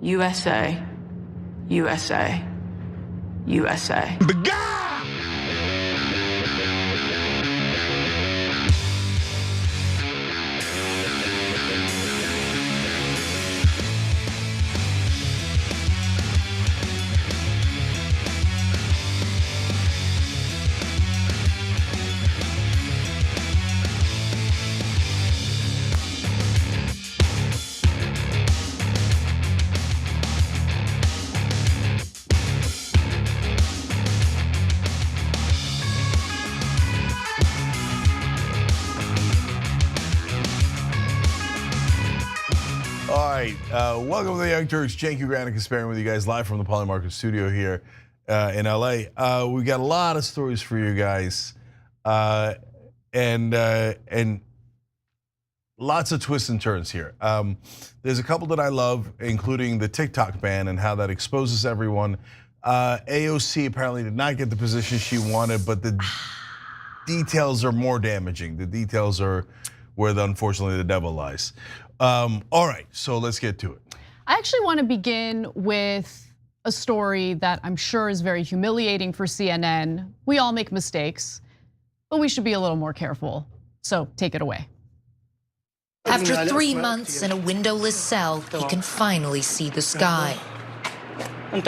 USA, USA, USA. Welcome to the Young Turks. Cenk Ugranik is with you guys live from the Polymarket studio here in LA. We got a lot of stories for you guys, and lots of twists and turns here. There's a couple that I love, including the TikTok ban and how that exposes everyone. AOC apparently did not get the position she wanted, but the details are more damaging. The details are where, unfortunately, the devil lies. All right, so let's get to it. I actually want to begin with a story that I'm sure is very humiliating for CNN. We all make mistakes, but we should be a little more careful. So take it away. After 3 months in a windowless cell, he can finally see the sky. My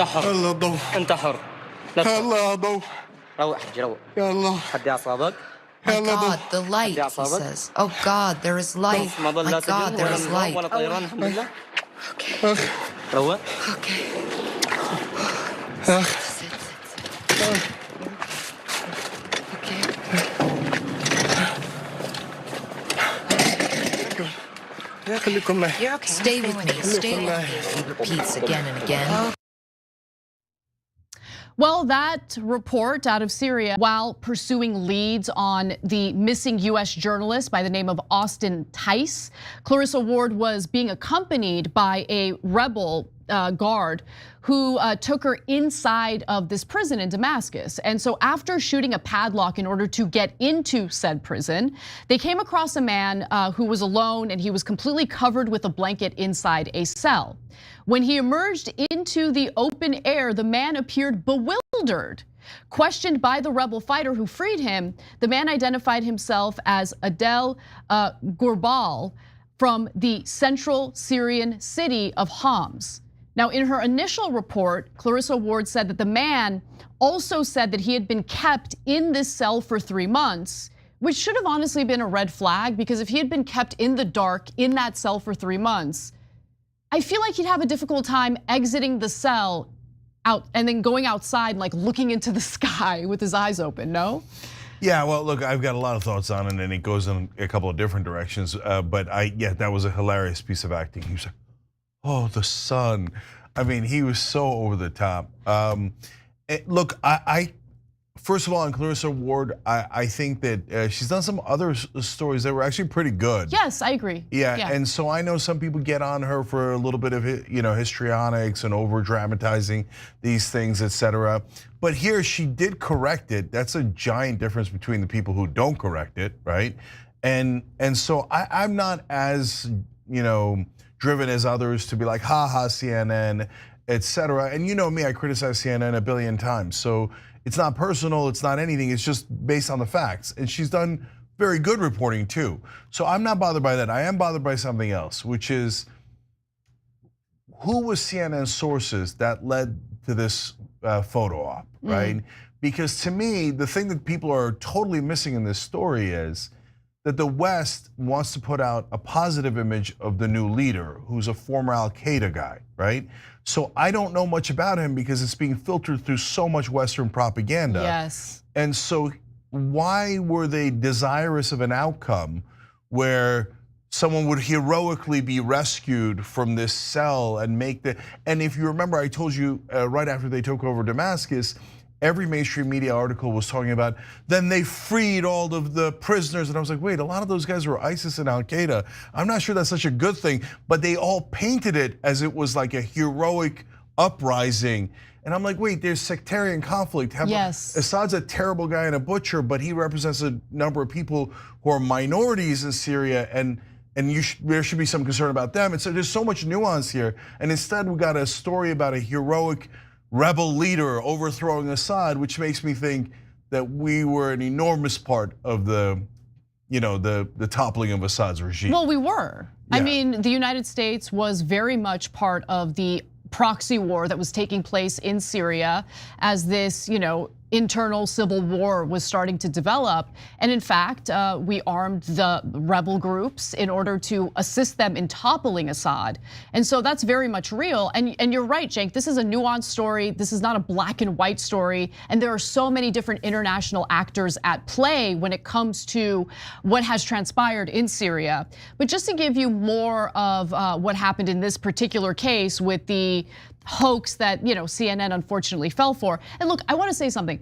God, the light, he says. Oh God, there is light. My God, there is light. Okay. Okay. You're okay. Stay with me, stay with me, he repeats again and again. Well, that report out of Syria, while pursuing leads on the missing US journalist by the name of Austin Tice, Clarissa Ward was being accompanied by a rebel guard who took her inside of this prison in Damascus. And so after shooting a padlock in order to get into said prison, they came across a man who was alone and he was completely covered with a blanket inside a cell. When he emerged into the open air, the man appeared bewildered. Questioned by the rebel fighter who freed him, the man identified himself as Adel Gourbal from the central Syrian city of Homs. Now, in her initial report, Clarissa Ward said that the man also said that he had been kept in this cell for 3 months, which should have honestly been a red flag, because if he had been kept in the dark in that cell for 3 months, I feel like he'd have a difficult time exiting the cell out and then going outside and like looking into the sky with his eyes open, no? Yeah, well, look, I've got a lot of thoughts on it, and it goes in a couple of different directions. But yeah, that was a hilarious piece of acting. He was like, oh, the sun. I mean, he was so over the top. Look, first of all, on Clarissa Ward, I think that she's done some other stories that were actually pretty good. Yes, I agree. Yeah, and so I know some people get on her for a little bit of histrionics and over dramatizing these things, etc. But here she did correct it. That's a giant difference between the people who don't correct it, right? And so I'm not as driven as others to be like, ha ha, CNN, etc. And you know me, I criticize CNN a billion times. So it's not personal, it's not anything, it's just based on the facts. And she's done very good reporting too. So I'm not bothered by that. I am bothered by something else, which is who was CNN's sources that led to this photo op, right? Because to me, the thing that people are totally missing in this story is that the West wants to put out a positive image of the new leader, who's a former Al-Qaeda guy, right? So I don't know much about him because it's being filtered through so much Western propaganda. Yes. And so why were they desirous of an outcome where someone would heroically be rescued from this cell and and if you remember, I told you right after they took over Damascus, every mainstream media article was talking about, then they freed all of the prisoners. And I was like, wait, a lot of those guys were ISIS and Al-Qaeda. I'm not sure that's such a good thing, but they all painted it as it was like a heroic uprising. And I'm like, wait, there's sectarian conflict. Yes. Assad's a terrible guy and a butcher, but he represents a number of people who are minorities in Syria. And and there should be some concern about them. And so there's so much nuance here. And instead we got a story about a heroic rebel leader overthrowing Assad, which makes me think that we were an enormous part of the toppling of Assad's regime. Well, we were. Yeah. I mean, the United States was very much part of the proxy war that was taking place in Syria as this, internal civil war was starting to develop. And in fact, we armed the rebel groups in order to assist them in toppling Assad. And so that's very much real. And you're right, Cenk, this is a nuanced story. This is not a black and white story. And there are so many different international actors at play when it comes to what has transpired in Syria. But just to give you more of what happened in this particular case with the hoax that CNN unfortunately fell for. And look, I want to say something.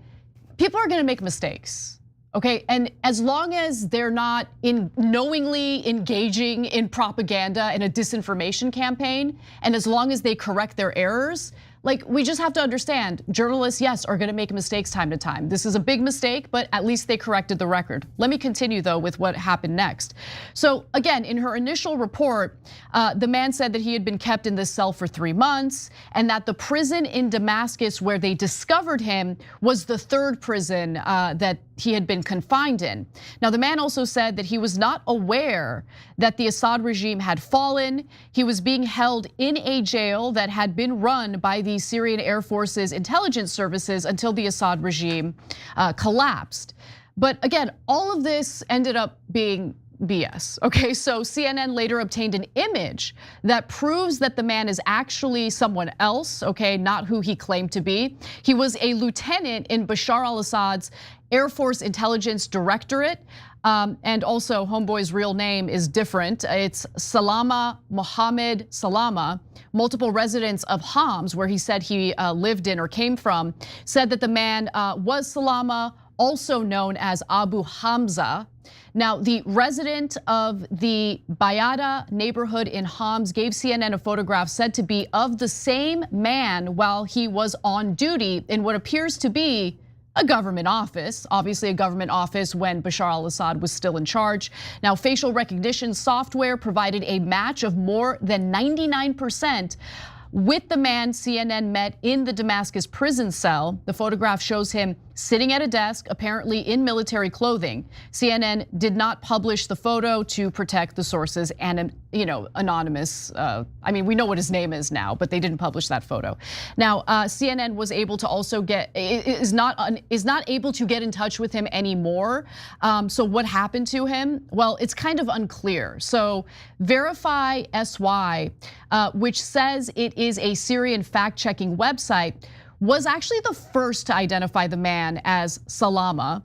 People are going to make mistakes, okay? And as long as they're not knowingly engaging in propaganda and a disinformation campaign, and as long as they correct their errors, like, we just have to understand, journalists, yes, are gonna make mistakes time to time. This is a big mistake, but at least they corrected the record. Let me continue though with what happened next. So again, in her initial report, the man said that he had been kept in this cell for 3 months and that the prison in Damascus where they discovered him was the 3rd prison that he had been confined in. Now, the man also said that he was not aware that the Assad regime had fallen. He was being held in a jail that had been run by the Syrian Air Force's intelligence services until the Assad regime collapsed. But again, all of this ended up being BS, okay? So CNN later obtained an image that proves that the man is actually someone else, okay, not who he claimed to be. He was a lieutenant in Bashar al-Assad's Air Force Intelligence Directorate, and also homeboy's real name is different. It's Salama Mohammed Salama. Multiple residents of Homs, where he said he lived in or came from, said that the man was Salama, also known as Abu Hamza. Now, the resident of the Bayada neighborhood in Homs gave CNN a photograph said to be of the same man while he was on duty in what appears to be a government office, obviously a government office when Bashar al-Assad was still in charge. Now, facial recognition software provided a match of more than 99% with the man CNN met in the Damascus prison cell. The photograph shows him sitting at a desk, apparently in military clothing. CNN did not publish the photo to protect the source's anonymous. I mean, we know what his name is now, but they didn't publish that photo. Now, CNN was able to also is not able to get in touch with him anymore. So what happened to him? Well, it's kind of unclear. So Verify SY, which says it is a Syrian fact-checking website, was actually the first to identify the man as Salama.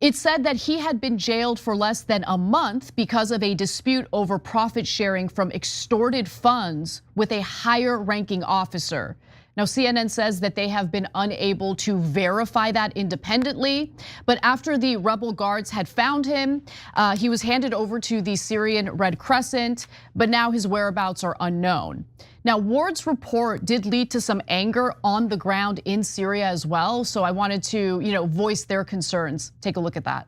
It said that he had been jailed for less than a month because of a dispute over profit sharing from extorted funds with a higher ranking officer. Now, CNN says that they have been unable to verify that independently, but after the rebel guards had found him, he was handed over to the Syrian Red Crescent, but now his whereabouts are unknown. Now, Ward's report did lead to some anger on the ground in Syria as well, so I wanted to, voice their concerns. Take a look at that.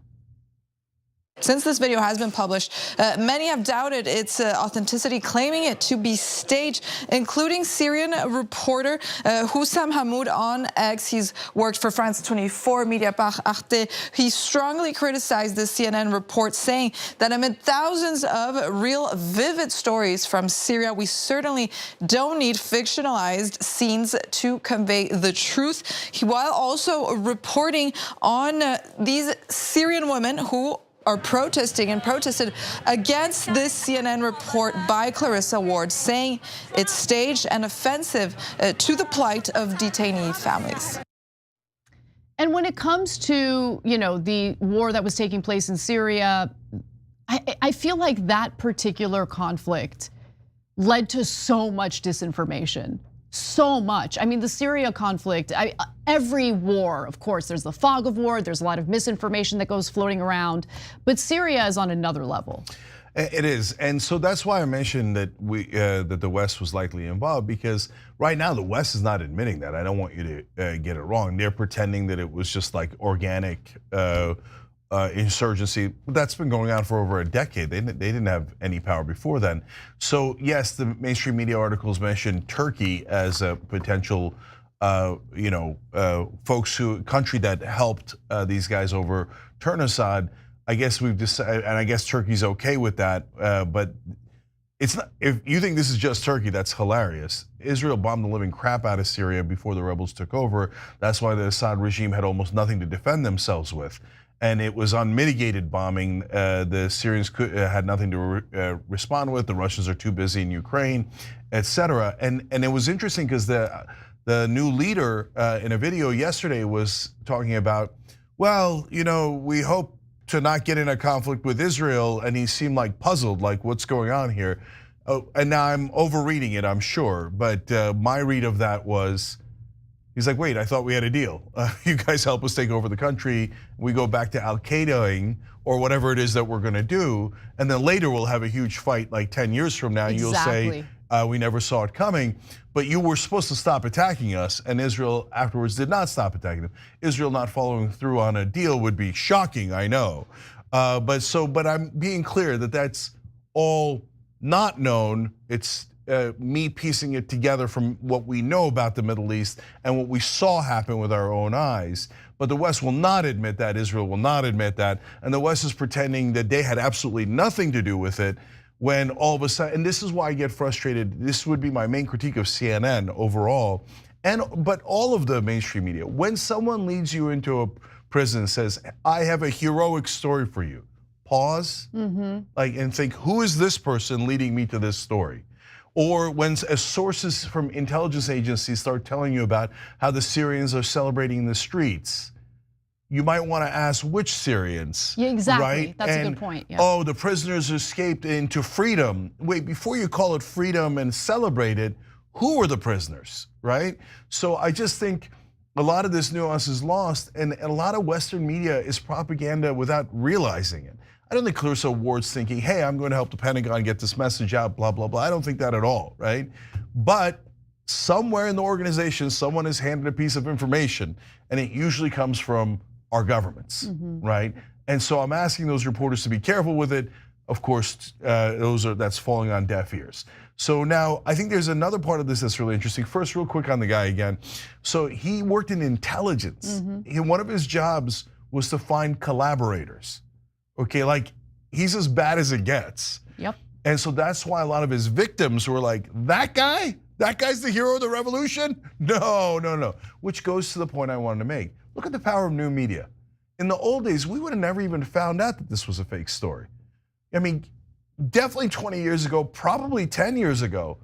Since this video has been published, many have doubted its authenticity, claiming it to be staged, including Syrian reporter Hussam Hamoud on X. He's worked for France 24, Mediapart, Arte. He strongly criticized the CNN report, saying that amid thousands of real, vivid stories from Syria, we certainly don't need fictionalized scenes to convey the truth, while also reporting on these Syrian women who are protesting and protested against this CNN report by Clarissa Ward, saying it's staged and offensive to the plight of detainee families. And when it comes to, the war that was taking place in Syria, I feel like that particular conflict led to so much disinformation. So much. I mean, the Syria conflict, every war, of course, there's the fog of war, there's a lot of misinformation that goes floating around, but Syria is on another level. It is, and so that's why I mentioned that that the West was likely involved, because right now the West is not admitting that. I don't want you to get it wrong. They're pretending that it was just like organic insurgency. That's been going on for over a decade. They didn't have any power before then. So yes, the mainstream media articles mentioned Turkey as a potential, country that helped these guys overturn Assad. I guess we've decided, and I guess Turkey's okay with that, but it's not. If you think this is just Turkey, that's hilarious. Israel bombed the living crap out of Syria before the rebels took over. That's why the Assad regime had almost nothing to defend themselves with. And it was unmitigated bombing. The Syrians had nothing to respond with. The Russians are too busy in Ukraine, etc. And it was interesting because the new leader in a video yesterday was talking about, well, we hope to not get in a conflict with Israel, and he seemed like puzzled, like what's going on here. Oh, and now I'm overreading it, I'm sure, but my read of that was, he's like, wait, I thought we had a deal. You guys help us take over the country. We go back to Al-Qaeda-ing or whatever it is that we're gonna do. And then later we'll have a huge fight like 10 years from now. Exactly. You'll say, we never saw it coming. But you were supposed to stop attacking us, and Israel afterwards did not stop attacking them. Israel not following through on a deal would be shocking, I know. But I'm being clear that that's all not known. It's me piecing it together from what we know about the Middle East and what we saw happen with our own eyes. But the West will not admit that, Israel will not admit that, and the West is pretending that they had absolutely nothing to do with it, when all of a sudden, and this is why I get frustrated, this would be my main critique of CNN overall, but all of the mainstream media. When someone leads you into a prison and says, I have a heroic story for you, pause, and think, who is this person leading me to this story? Or when sources from intelligence agencies start telling you about how the Syrians are celebrating in the streets, you might want to ask which Syrians. Yeah, exactly. Right? That's a good point. Yeah. Oh, the prisoners escaped into freedom. Wait, before you call it freedom and celebrate it, who were the prisoners, right? So I just think a lot of this nuance is lost, and a lot of Western media is propaganda without realizing it. I don't think Clarissa Ward's thinking, hey, I'm going to help the Pentagon get this message out, blah, blah, blah. I don't think that at all, right? But somewhere in the organization, someone is handed a piece of information, and it usually comes from our governments, right? And so I'm asking those reporters to be careful with it. Of course, that's falling on deaf ears. So now I think there's another part of this that's really interesting. First, real quick on the guy again. So he worked in intelligence. One of his jobs was to find collaborators. Okay, like he's as bad as it gets. Yep. And so that's why a lot of his victims were like, that guy? That guy's the hero of the revolution? No, no, no. Which goes to the point I wanted to make. Look at the power of new media. In the old days, we would have never even found out that this was a fake story. I mean, definitely 20 years ago, probably 10 years ago,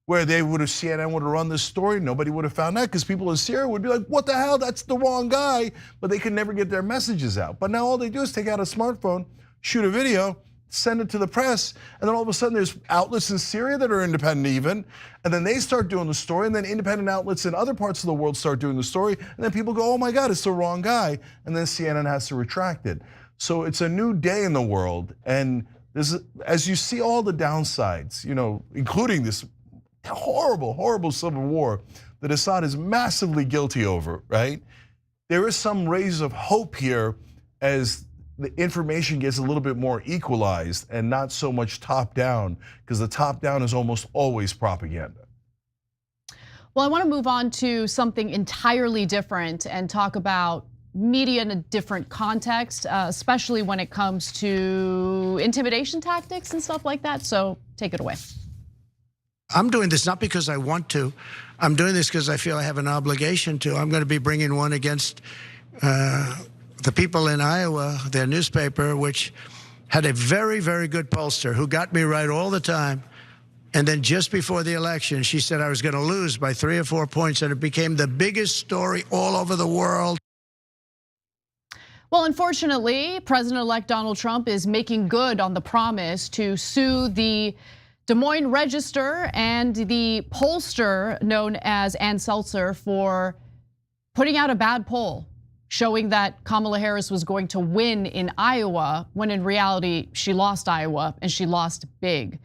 where CNN would have run this story, nobody would have found out because people in Syria would be like, what the hell, that's the wrong guy, but they could never get their messages out. But now all they do is take out a smartphone, shoot a video, send it to the press, and then all of a sudden there's outlets in Syria that are independent even, and then they start doing the story, and then independent outlets in other parts of the world start doing the story, and then people go, oh my God, it's the wrong guy, and then CNN has to retract it. So it's a new day in the world, and as you see all the downsides, including this horrible, horrible civil war that Assad is massively guilty over, right? There is some rays of hope here as the information gets a little bit more equalized and not so much top down, because the top down is almost always propaganda. Well, I want to move on to something entirely different and talk about media in a different context, especially when it comes to intimidation tactics and stuff like that. So take it away. I'm doing this not because I want to. I'm doing this because I feel I have an obligation to. I'm going to be bringing one against the people in Iowa, their newspaper, which had a very, very good pollster who got me right all the time. And then just before the election, she said I was going to lose by 3 or 4 points, and it became the biggest story all over the world. Well, unfortunately, President-elect Donald Trump is making good on the promise to sue the Des Moines Register and the pollster known as Ann Seltzer for putting out a bad poll showing that Kamala Harris was going to win in Iowa, when in reality, she lost Iowa and she lost big.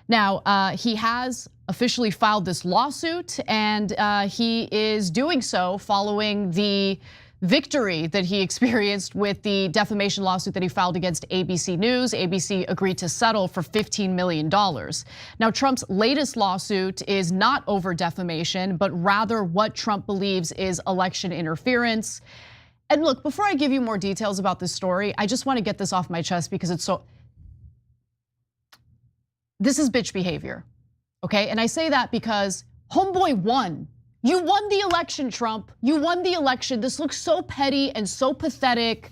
Now, he has officially filed this lawsuit, and he is doing so following the victory that he experienced with the defamation lawsuit that he filed against ABC News. ABC agreed to settle for $15 million. Now, Trump's latest lawsuit is not over defamation, but rather what Trump believes is election interference. And look, before I give you more details about this story, I just want to get this off my chest because this is bitch behavior, okay? And I say that because homeboy won. You won the election, Trump. You won the election. This looks so petty and so pathetic.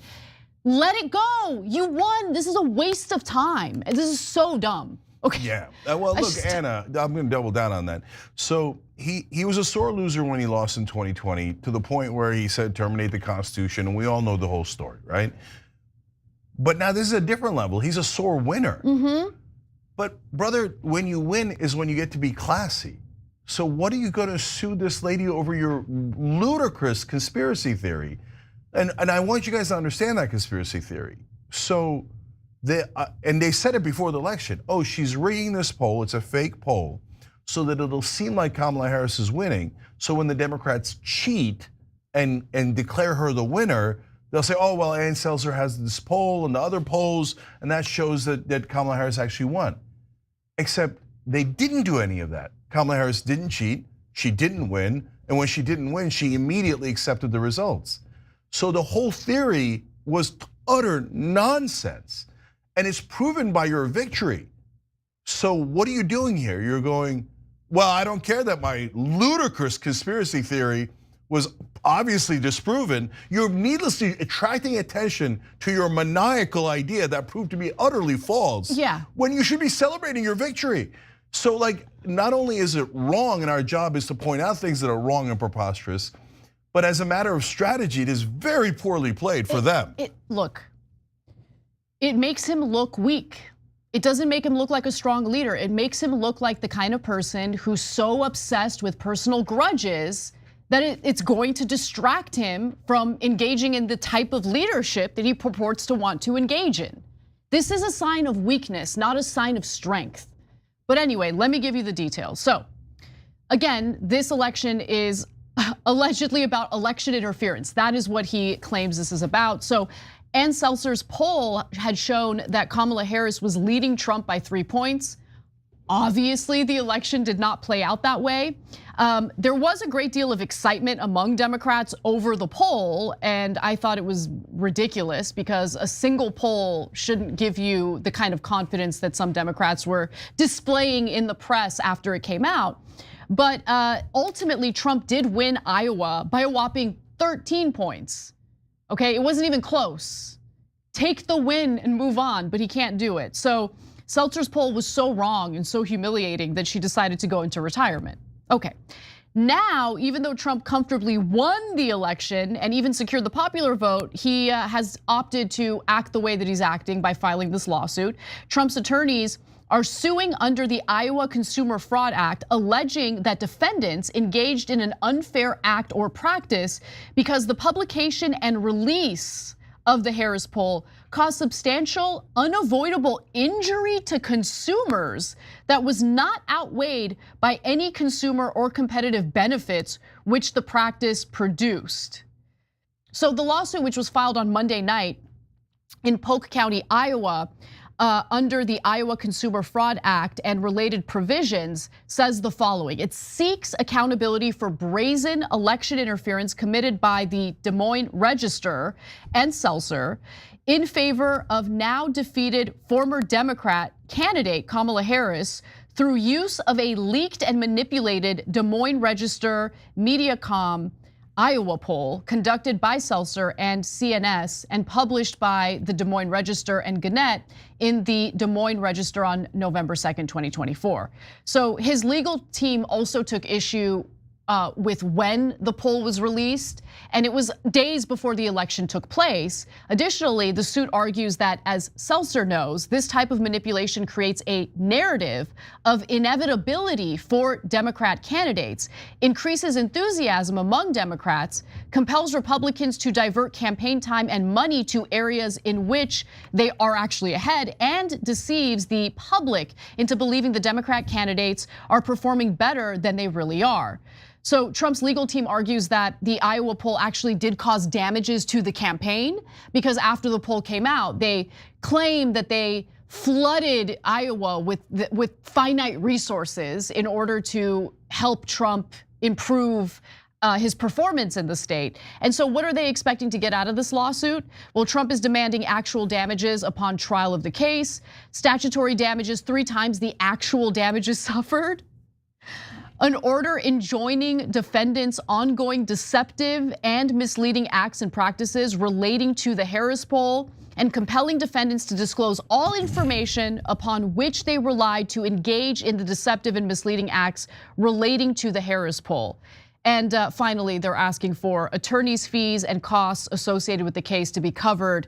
Let it go. You won. This is a waste of time. This is so dumb. Okay. Yeah. Well, look, Anna, I'm going to double down on that. So he was a sore loser when he lost in 2020 to the point where he said terminate the Constitution, and we all know the whole story, right? But now this is a different level. He's a sore winner. But brother, when you win is when you get to be classy. So what are you going to sue this lady over your ludicrous conspiracy theory? And I want you guys to understand that conspiracy theory. So and they said it before the election. Oh, she's rigging this poll. It's a fake poll so that it'll seem like Kamala Harris is winning. So when the Democrats cheat and declare her the winner, they'll say, oh, well, Ann Selzer has this poll and the other polls, and that shows that Kamala Harris actually won. Except they didn't do any of that. Kamala Harris didn't cheat, she didn't win, and when she didn't win, she immediately accepted the results. So the whole theory was utter nonsense, and it's proven by your victory. So what are you doing here? You're going, well, I don't care that my ludicrous conspiracy theory was obviously disproven. You're needlessly attracting attention to your maniacal idea that proved to be utterly false. Yeah. When you should be celebrating your victory. So like, not only is it wrong, and our job is to point out things that are wrong and preposterous, but as a matter of strategy, it is very poorly played for them. Look, it makes him look weak. It doesn't make him look like a strong leader. It makes him look like the kind of person who's so obsessed with personal grudges that it's going to distract him from engaging in the type of leadership that he purports to want to engage in. This is a sign of weakness, not a sign of strength. But anyway, let me give you the details. So again, this election is allegedly about election interference. That is what he claims this is about. So Ann Selzer's poll had shown that Kamala Harris was leading Trump by 3 points. Obviously, the election did not play out that way. There was a great deal of excitement among Democrats over the poll, and I thought it was ridiculous because a single poll shouldn't give you the kind of confidence that some Democrats were displaying in the press after it came out. But ultimately, Trump did win Iowa by a whopping 13 points. Okay, it wasn't even close. Take the win and move on, but he can't do it. So Seltzer's poll was so wrong and so humiliating that she decided to go into retirement. Okay, now, even though Trump comfortably won the election and even secured the popular vote, he has opted to act the way that he's acting by filing this lawsuit. Trump's attorneys are suing under the Iowa Consumer Fraud Act, alleging that defendants engaged in an unfair act or practice because the publication and release of the Harris poll caused substantial, unavoidable injury to consumers that was not outweighed by any consumer or competitive benefits which the practice produced. So the lawsuit, which was filed on Monday night in Polk County, Iowa, under the Iowa Consumer Fraud Act and related provisions, says the following. It seeks accountability for brazen election interference committed by the Des Moines Register and Seltzer in favor of now defeated former Democrat candidate Kamala Harris through use of a leaked and manipulated Des Moines Register Mediacom Iowa poll conducted by Seltzer and CNS and published by the Des Moines Register and Gannett in the Des Moines Register on November 2nd, 2024. So his legal team also took issue with when the poll was released, and it was days before the election took place. Additionally, the suit argues that, as Seltzer knows, this type of manipulation creates a narrative of inevitability for Democrat candidates, increases enthusiasm among Democrats compels Republicans to divert campaign time and money to areas in which they are actually ahead, and deceives the public into believing the Democrat candidates are performing better than they really are. So Trump's legal team argues that the Iowa poll actually did cause damages to the campaign, because after the poll came out, they claimed that they flooded Iowa with finite resources in order to help Trump improve his performance in the state. And so what are they expecting to get out of this lawsuit? Well, Trump is demanding actual damages upon trial of the case, statutory damages 3 times the actual damages suffered, an order enjoining defendants' ongoing deceptive and misleading acts and practices relating to the Harris poll, and compelling defendants to disclose all information upon which they relied to engage in the deceptive and misleading acts relating to the Harris poll. And finally, they're asking for attorneys' fees and costs associated with the case to be covered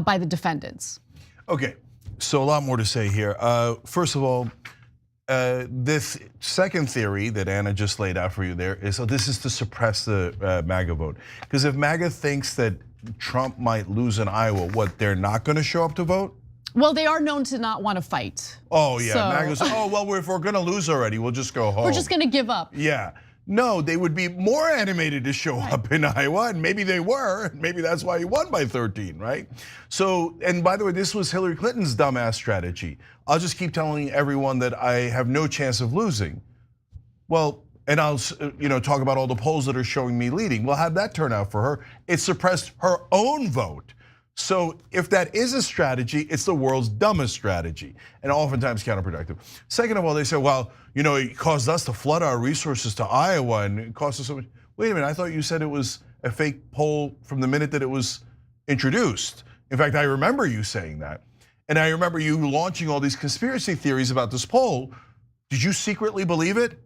by the defendants. Okay, so a lot more to say here. First of all, this second theory that Anna just laid out for you there is, so this is to suppress the MAGA vote. Because if MAGA thinks that Trump might lose in Iowa, what, they're not gonna show up to vote? Well, they are known to not want to fight. Oh yeah, so. MAGA's, oh well, if we're gonna lose already, we'll just go home. We're just gonna give up. Yeah. No, they would be more animated to show up in Iowa, and maybe they were, and maybe that's why he won by 13, right? So, and by the way, this was Hillary Clinton's dumbass strategy. I'll just keep telling everyone that I have no chance of losing. Well, and I'll talk about all the polls that are showing me leading. Well, how'd that turn out for her? It suppressed her own vote. So if that is a strategy, it's the world's dumbest strategy, and oftentimes counterproductive. Second of all, they say, well, it caused us to flood our resources to Iowa and it cost us so much. Wait a minute, I thought you said it was a fake poll from the minute that it was introduced. In fact, I remember you saying that. And I remember you launching all these conspiracy theories about this poll. Did you secretly believe it?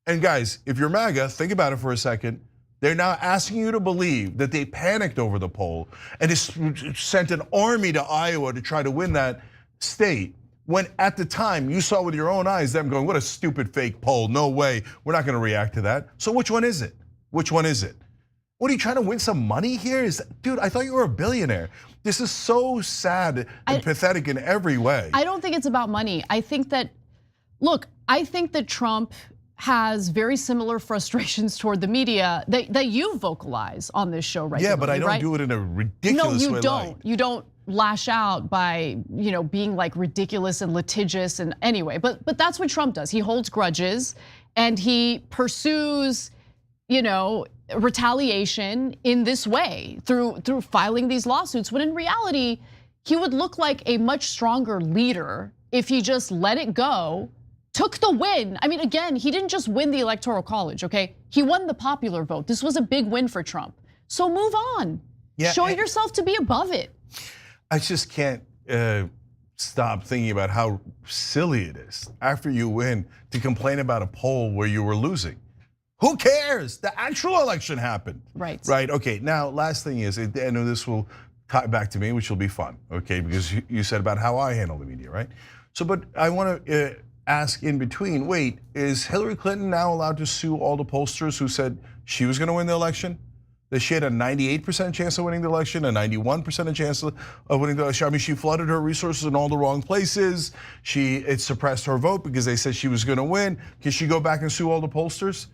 And guys, if you're MAGA, think about it for a second. They're now asking you to believe that they panicked over the poll and sent an army to Iowa to try to win that state, when at the time you saw with your own eyes them going, what a stupid fake poll, no way, we're not gonna react to that. So which one is it? Which one is it? What, are you trying to win some money here? Dude, I thought you were a billionaire. This is so sad and pathetic in every way. I don't think it's about money. I think that, look, I think that Trump has very similar frustrations toward the media that you vocalize on this show regularly. Yeah, but I don't do it in a ridiculous way. No, you don't. You don't lash out by being like ridiculous and litigious and anyway. But that's what Trump does. He holds grudges and he pursues, retaliation in this way through filing these lawsuits. When in reality, he would look like a much stronger leader if he just let it go. Took the win. I mean, again, he didn't just win the Electoral College, okay? He won the popular vote. This was a big win for Trump. So move on. Yeah, show yourself to be above it. I just can't stop thinking about how silly it is after you win to complain about a poll where you were losing. Who cares? The actual election happened. Right. Right, okay, now last thing is, I know this will tie back to me, which will be fun, okay? Because you said about how I handle the media, right? So, but I wanna ask in between, wait, is Hillary Clinton now allowed to sue all the pollsters who said she was gonna win the election? That she had a 98% chance of winning the election, a 91% chance of winning the election. I mean, she flooded her resources in all the wrong places. It suppressed her vote because they said she was gonna win. Can she go back and sue all the pollsters?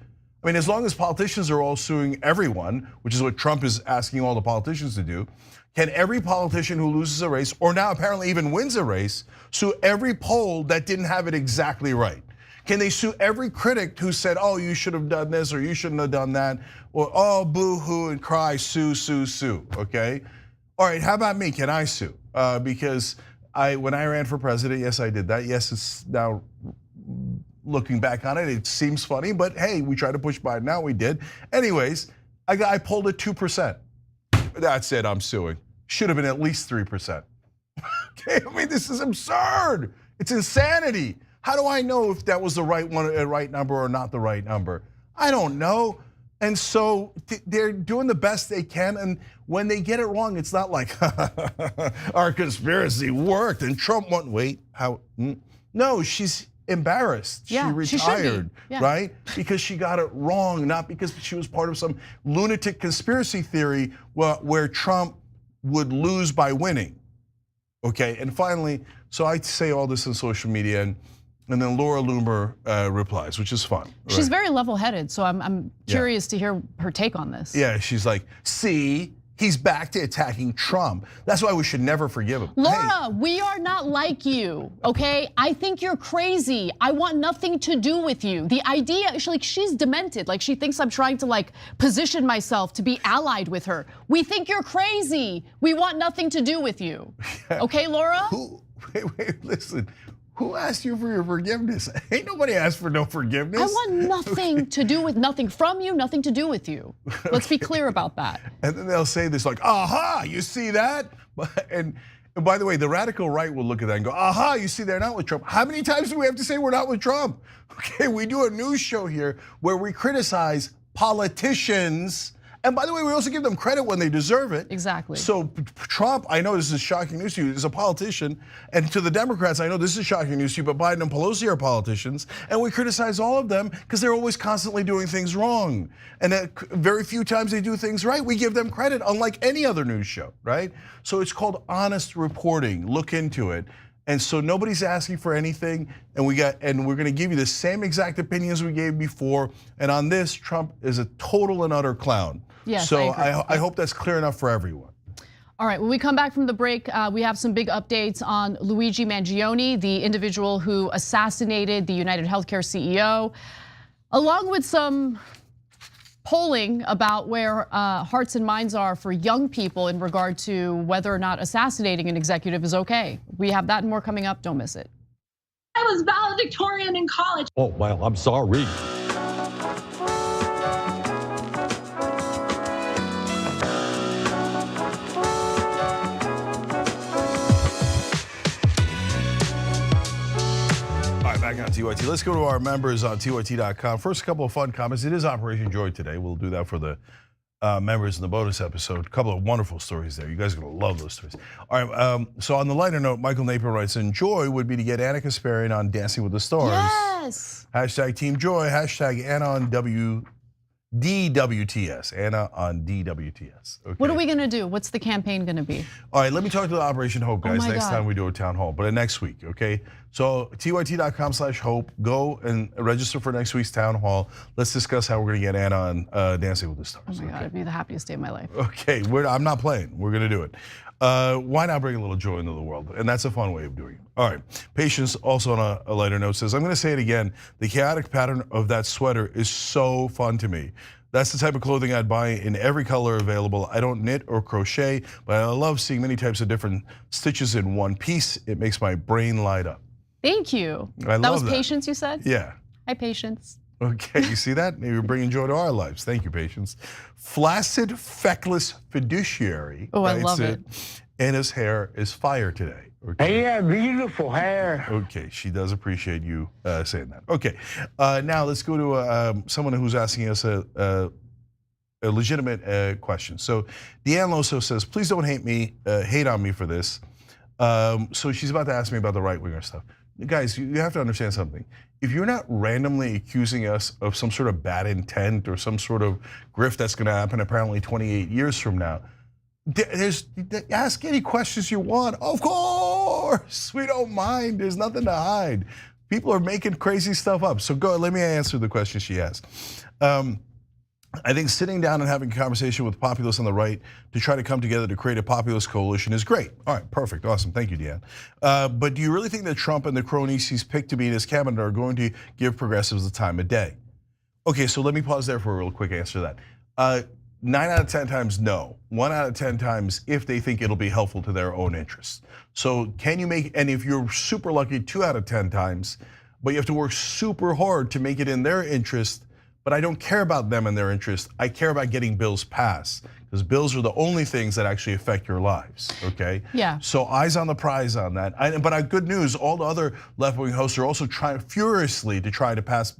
I mean, as long as politicians are all suing everyone, which is what Trump is asking all the politicians to do, can every politician who loses a race, or now apparently even wins a race, sue every poll that didn't have it exactly right? Can they sue every critic who said, oh, you should have done this or you shouldn't have done that, or oh, boo-hoo and cry, sue, sue, sue, okay? All right, how about me, can I sue? Because when I ran for president, yes, I did that. Yes, it's now, looking back on it, it seems funny, but hey, we tried to push Biden out, we did. Anyways, I polled at 2%. That's it, I'm suing. Should have been at least 3%. Okay, I mean, this is absurd. It's insanity. How do I know if that was the right one, right number or not the right number? I don't know. And so they're doing the best they can, and when they get it wrong, it's not like our conspiracy worked and Trump won't wait. How? No, she's embarrassed. Yeah, she she should be. retired, Yeah. right? Because she got it wrong, not because she was part of some lunatic conspiracy theory where Trump would lose by winning. Okay, and finally, so I say all this on social media, and then Laura Loomer replies, which is fun. She's right? very level-headed, so I'm curious to hear her take on this. Yeah, she's like, see, he's back to attacking Trump. That's why we should never forgive him. Laura, we are not like you, okay? I think you're crazy. I want nothing to do with you. The idea, she's demented. Like she thinks I'm trying to like position myself to be allied with her. We think you're crazy. We want nothing to do with you. Okay, Laura? Wait, listen. Who asked you for your forgiveness? Ain't nobody asked for no forgiveness. I want nothing to do with nothing from you, nothing to do with you. Let's be clear about that. And then they'll say this like, aha, you see that? And by the way, the radical right will look at that and go, aha, you see they're not with Trump. How many times do we have to say we're not with Trump? Okay, we do a news show here where we criticize politicians. And by the way, we also give them credit when they deserve it. Exactly. So Trump, I know this is shocking news to you, is a politician. And to the Democrats, I know this is shocking news to you, but Biden and Pelosi are politicians. And we criticize all of them because they're always constantly doing things wrong. And very few times they do things right. We give them credit, unlike any other news show, right? So it's called honest reporting. Look into it. And so nobody's asking for anything, and we're gonna give you the same exact opinions we gave before. And on this, Trump is a total and utter clown. Yes, so I hope that's clear enough for everyone. All right, when we come back from the break, we have some big updates on Luigi Mangione, the individual who assassinated the United Healthcare CEO, along with some polling about where hearts and minds are for young people in regard to whether or not assassinating an executive is okay. We have that and more coming up, don't miss it. I was valedictorian in college. Oh, well, I'm sorry. Back on TYT. Let's go to our members on TYT.com. First, a couple of fun comments. It is Operation Joy today. We'll do that for the members in the bonus episode. A couple of wonderful stories there. You guys are going to love those stories. All right, so on the lighter note, Michael Napier writes in, joy would be to get Anna Kasparian on Dancing with the Stars. Yes. Hashtag Team Joy, hashtag Anna on DWTS, Anna on DWTS. Okay. What are we gonna do? What's the campaign gonna be? All right, let me talk to the Operation Hope guys next God. time we do a town hall, but next week, okay? So TYT.com/hope, go and register for next week's town hall. Let's discuss how we're gonna get Anna on Dancing with the Stars. Oh my God, it'd be the happiest day of my life. Okay, I'm not playing, we're gonna do it. Why not bring a little joy into the world? And that's a fun way of doing it. All right, Patience also on a lighter note says, I'm gonna say it again, the chaotic pattern of that sweater is so fun to me. That's the type of clothing I'd buy in every color available. I don't knit or crochet, but I love seeing many types of different stitches in one piece. It makes my brain light up. Thank you. I love that was that. Patience, you said? Yeah. Hi, Patience. Okay, you see that? You're bringing joy to our lives. Thank you, Patience. Flaccid, feckless fiduciary. Oh, I love it. Anna's hair is fire today. Okay. Yeah, beautiful hair. Okay, she does appreciate you saying that. Okay, now let's go to someone who's asking us a legitimate question. So Deanne Loso says, please don't hate on me for this. So she's about to ask me about the right-winger stuff. Guys, you have to understand something. If you're not randomly accusing us of some sort of bad intent or some sort of grift that's gonna happen apparently 28 years from now, ask any questions you want. Of course, we don't mind. There's nothing to hide. People are making crazy stuff up. So go, let me answer the question she has. I think sitting down and having a conversation with populists on the right to try to come together to create a populist coalition is great. All right, perfect, awesome, thank you, Deanne. But do you really think that Trump and the cronies he's picked to be in his cabinet are going to give progressives the time of day? Okay, so let me pause there for a real quick answer to that. 9 out of 10 times no, 1 out of 10 times if they think it'll be helpful to their own interests. So can you make, and if you're super lucky, 2 out of 10 times, but you have to work super hard to make it in their interest, but I don't care about them and their interest, I care about getting bills passed, because bills are the only things that actually affect your lives, okay? Yeah. So eyes on the prize on that. But good news, all the other left-wing hosts are also trying furiously to try to pass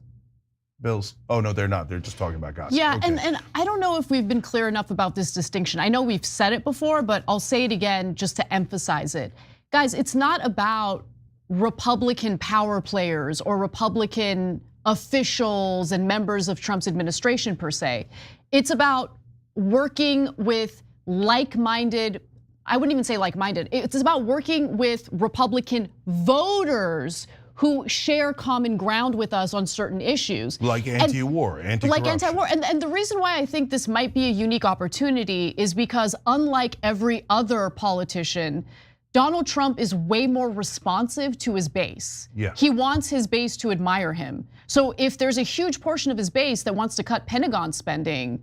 bills. Oh no, they're not. They're just talking about gossip. Yeah, okay. and I don't know if we've been clear enough about this distinction. I know we've said it before, but I'll say it again just to emphasize it. Guys, it's not about Republican power players or Republican officials and members of Trump's administration per se. It's about working with like-minded, I wouldn't even say like-minded, it's about working with Republican voters who share common ground with us on certain issues. Like anti-war, anti-corruption. Like anti-war, and the reason why I think this might be a unique opportunity is because unlike every other politician, Donald Trump is way more responsive to his base. Yeah. He wants his base to admire him. So if there's a huge portion of his base that wants to cut Pentagon spending,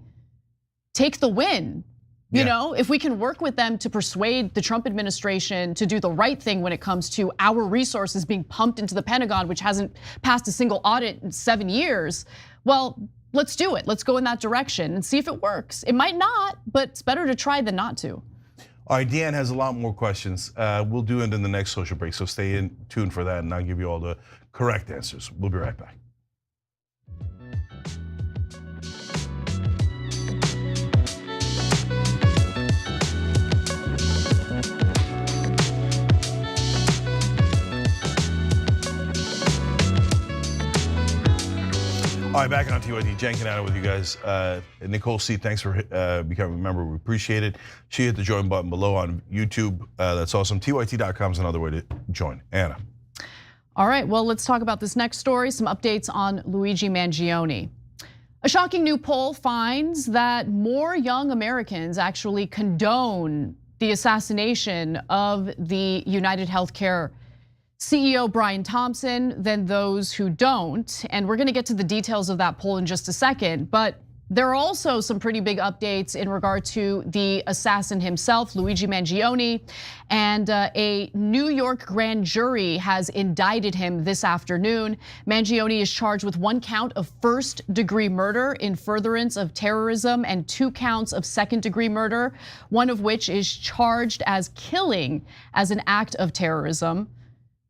take the win. You know, if we can work with them to persuade the Trump administration to do the right thing when it comes to our resources being pumped into the Pentagon, which hasn't passed a single audit in 7 years, well, let's do it. Let's go in that direction and see if it works. It might not, but it's better to try than not to. All right, Deanne has a lot more questions. We'll do it in the next social break, so stay tuned for that, and I'll give you all the correct answers. We'll be right back. All right, back on TYT, Jen Canada with you guys. Nicole C, thanks for becoming a member, we appreciate it. She hit the join button below on YouTube, that's awesome. TYT.com is another way to join. Anna. All right, well, let's talk about this next story, some updates on Luigi Mangione. A shocking new poll finds that more young Americans actually condone the assassination of the United Healthcare CEO Brian Thompson than those who don't. And we're gonna get to the details of that poll in just a second, but there are also some pretty big updates in regard to the assassin himself, Luigi Mangione, and a New York grand jury has indicted him this afternoon. Mangione is charged with 1 count of first-degree murder in furtherance of terrorism and 2 counts of second-degree murder, one of which is charged as killing as an act of terrorism.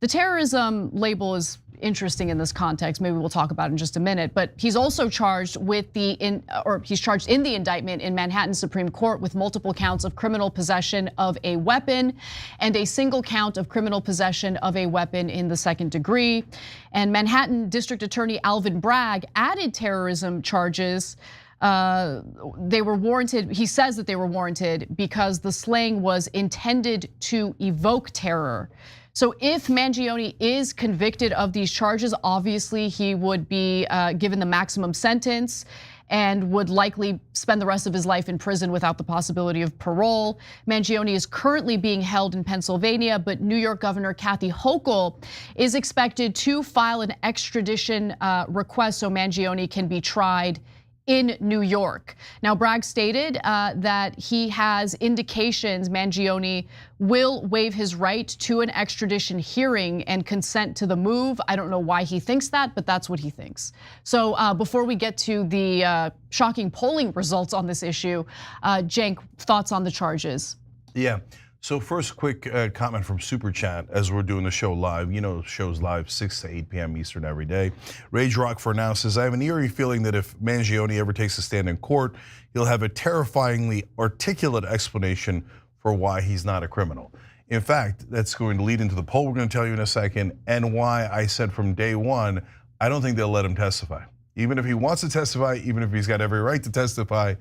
The terrorism label is interesting in this context. Maybe we'll talk about it in just a minute. But he's also charged with he's charged in the indictment in Manhattan Supreme Court with multiple counts of criminal possession of a weapon and a single count of criminal possession of a weapon in the second degree. And Manhattan District Attorney Alvin Bragg added terrorism charges. They were warranted. He says that they were warranted because the slaying was intended to evoke terror. So if Mangione is convicted of these charges, obviously he would be given the maximum sentence and would likely spend the rest of his life in prison without the possibility of parole. Mangione is currently being held in Pennsylvania, but New York Governor Kathy Hochul is expected to file an extradition request so Mangione can be tried in New York. Now, Bragg stated that he has indications Mangione will waive his right to an extradition hearing and consent to the move. I don't know why he thinks that, but that's what he thinks. So before we get to the shocking polling results on this issue, Cenk, thoughts on the charges? Yeah. So first, quick comment from Super Chat as we're doing the show live. You know, the show's live 6 to 8 p.m. Eastern every day. Rage Rock for now says, I have an eerie feeling that if Mangione ever takes a stand in court, he'll have a terrifyingly articulate explanation for why he's not a criminal. In fact, that's going to lead into the poll we're going to tell you in a second, and why I said from day one, I don't think they'll let him testify. Even if he wants to testify, even if he's got every right to testify,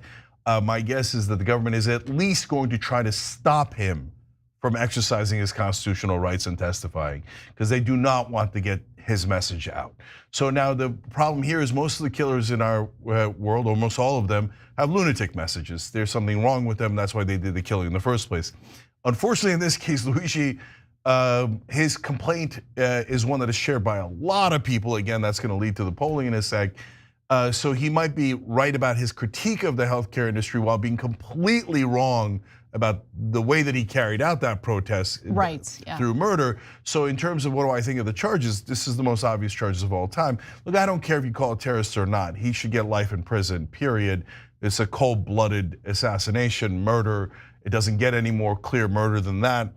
my guess is that the government is at least going to try to stop him from exercising his constitutional rights and testifying, because they do not want to get his message out. So now the problem here is most of the killers in our world, almost all of them, have lunatic messages. There's something wrong with them, that's why they did the killing in the first place. Unfortunately, in this case, Luigi, his complaint is one that is shared by a lot of people. Again, that's gonna lead to the polling in a sec. So he might be right about his critique of the healthcare industry while being completely wrong about the way that he carried out that protest through murder. So in terms of what do I think of the charges, this is the most obvious charges of all time. Look, I don't care if you call it terrorist or not. He should get life in prison, period. It's a cold-blooded assassination, murder. It doesn't get any more clear murder than that.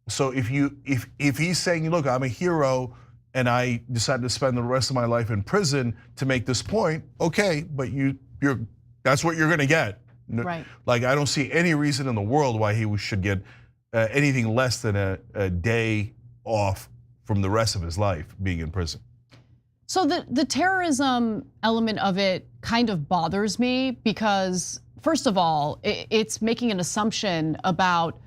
So if he's saying, look, I'm a hero and I decided to spend the rest of my life in prison to make this point, okay, but that's what you're gonna get. Right. Like, I don't see any reason in the world why he should get anything less than a day off from the rest of his life being in prison. So the terrorism element of it kind of bothers me because, first of all, it's making an assumption about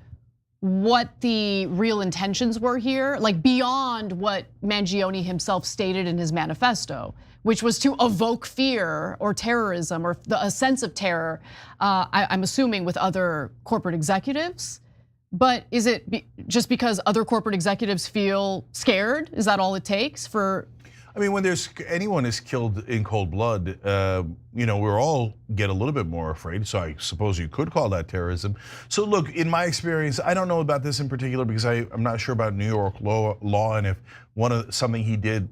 what the real intentions were here, like beyond what Mangione himself stated in his manifesto, which was to evoke fear or terrorism or a sense of terror, I'm assuming with other corporate executives. But is it just because other corporate executives feel scared? Is that all it takes for? I mean, when anyone is killed in cold blood, we all get a little bit more afraid. So I suppose you could call that terrorism. So look, in my experience, I don't know about this in particular because I'm not sure about New York law and if something he did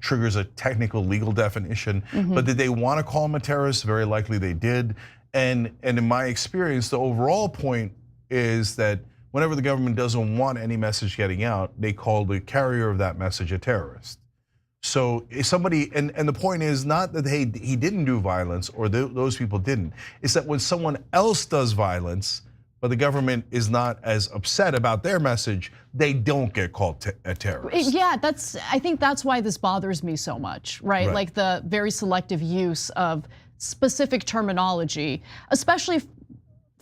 triggers a technical legal definition. But did they want to call him a terrorist? Very likely they did. And in my experience, the overall point is that whenever the government doesn't want any message getting out, they call the carrier of that message a terrorist. So if somebody, and the point is not that he didn't do violence or those people didn't. It's that when someone else does violence, but the government is not as upset about their message, they don't get called a terrorist. Yeah, I think that's why this bothers me so much, right? Like the very selective use of specific terminology, especially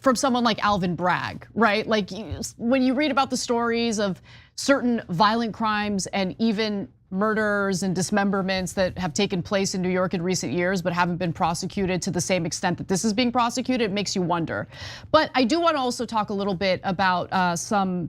from someone like Alvin Bragg, right? Like when you read about the stories of certain violent crimes and even murders and dismemberments that have taken place in New York in recent years but haven't been prosecuted to the same extent that this is being prosecuted, it makes you wonder. But I do want to also talk a little bit about some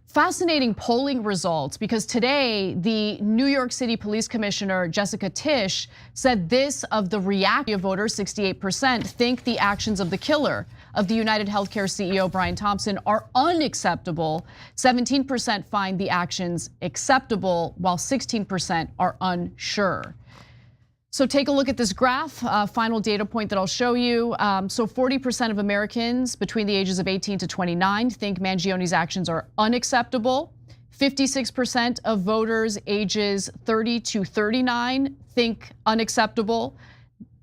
fascinating polling results because today the New York City Police Commissioner Jessica Tisch said this of the reactive voters, 68% think the actions of the killer of the United Healthcare CEO Brian Thompson are unacceptable. 17% find the actions acceptable, while 16% are unsure. So take a look at this graph, final data point that I'll show you. So 40% of Americans between the ages of 18 to 29 think Mangione's actions are unacceptable. 56% of voters ages 30 to 39 think unacceptable.